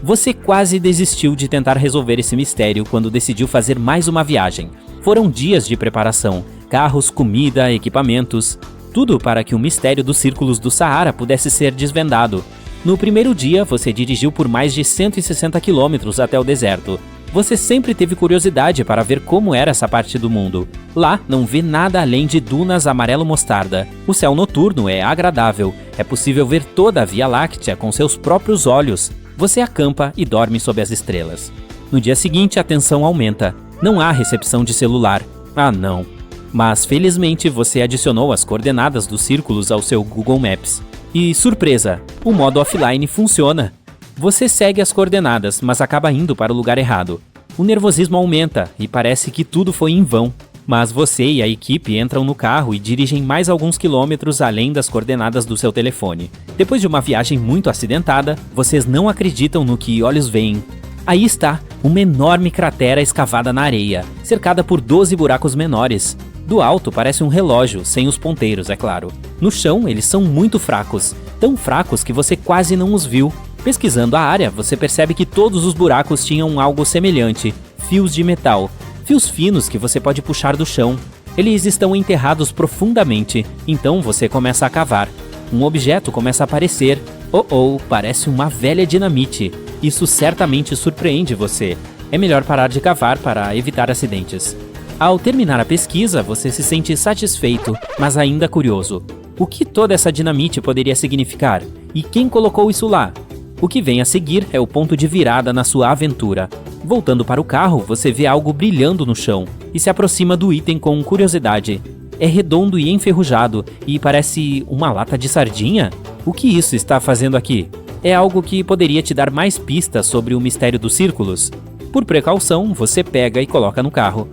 Você quase desistiu de tentar resolver esse mistério quando decidiu fazer mais uma viagem. Foram dias de preparação, carros, comida, equipamentos, tudo para que o mistério dos círculos do Saara pudesse ser desvendado. No primeiro dia, você dirigiu por mais de 160 quilômetros até o deserto. Você sempre teve curiosidade para ver como era essa parte do mundo. Lá, não vê nada além de dunas amarelo-mostarda. O céu noturno é agradável. É possível ver toda a Via Láctea com seus próprios olhos. Você acampa e dorme sob as estrelas. No dia seguinte, a tensão aumenta. Não há recepção de celular. Ah, não. Mas, felizmente, você adicionou as coordenadas dos círculos ao seu Google Maps. E, surpresa, o modo offline funciona. Você segue as coordenadas, mas acaba indo para o lugar errado. O nervosismo aumenta e parece que tudo foi em vão. Mas você e a equipe entram no carro e dirigem mais alguns quilômetros além das coordenadas do seu telefone. Depois de uma viagem muito acidentada, vocês não acreditam no que olhos veem. Aí está, uma enorme cratera escavada na areia, cercada por 12 buracos menores. Do alto parece um relógio, sem os ponteiros, é claro. No chão, eles são muito fracos, tão fracos que você quase não os viu. Pesquisando a área, você percebe que todos os buracos tinham algo semelhante, fios de metal, fios finos que você pode puxar do chão. Eles estão enterrados profundamente, então você começa a cavar. Um objeto começa a aparecer. Parece uma velha dinamite. Isso certamente surpreende você. É melhor parar de cavar para evitar acidentes. Ao terminar a pesquisa, você se sente satisfeito, mas ainda curioso. O que toda essa dinamite poderia significar? E quem colocou isso lá? O que vem a seguir é o ponto de virada na sua aventura. Voltando para o carro, você vê algo brilhando no chão e se aproxima do item com curiosidade. É redondo e enferrujado e parece uma lata de sardinha? O que isso está fazendo aqui? É algo que poderia te dar mais pistas sobre o mistério dos círculos? Por precaução, você pega e coloca no carro.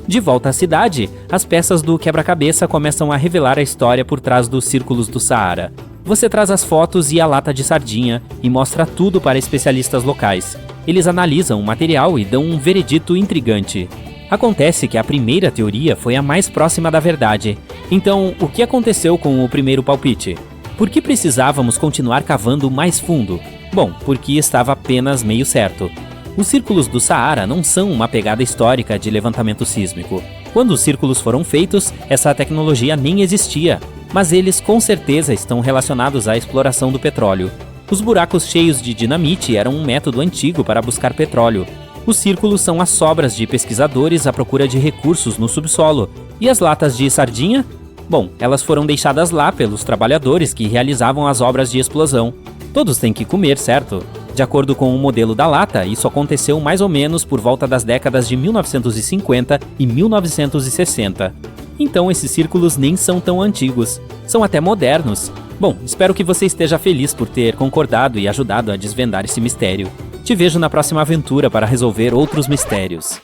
De volta à cidade, as peças do quebra-cabeça começam a revelar a história por trás dos círculos do Saara. Você traz as fotos e a lata de sardinha e mostra tudo para especialistas locais. Eles analisam o material e dão um veredito intrigante. Acontece que a primeira teoria foi a mais próxima da verdade. Então, o que aconteceu com o primeiro palpite? Por que precisávamos continuar cavando mais fundo? Bom, porque estava apenas meio certo. Os círculos do Saara não são uma pegada histórica de levantamento sísmico. Quando os círculos foram feitos, essa tecnologia nem existia, mas eles com certeza estão relacionados à exploração do petróleo. Os buracos cheios de dinamite eram um método antigo para buscar petróleo. Os círculos são as sobras de pesquisadores à procura de recursos no subsolo. E as latas de sardinha? Bom, elas foram deixadas lá pelos trabalhadores que realizavam as obras de explosão. Todos têm que comer, certo? De acordo com o modelo da lata, isso aconteceu mais ou menos por volta das décadas de 1950 e 1960. Então esses círculos nem são tão antigos, são até modernos. Bom, espero que você esteja feliz por ter concordado e ajudado a desvendar esse mistério. Te vejo na próxima aventura para resolver outros mistérios.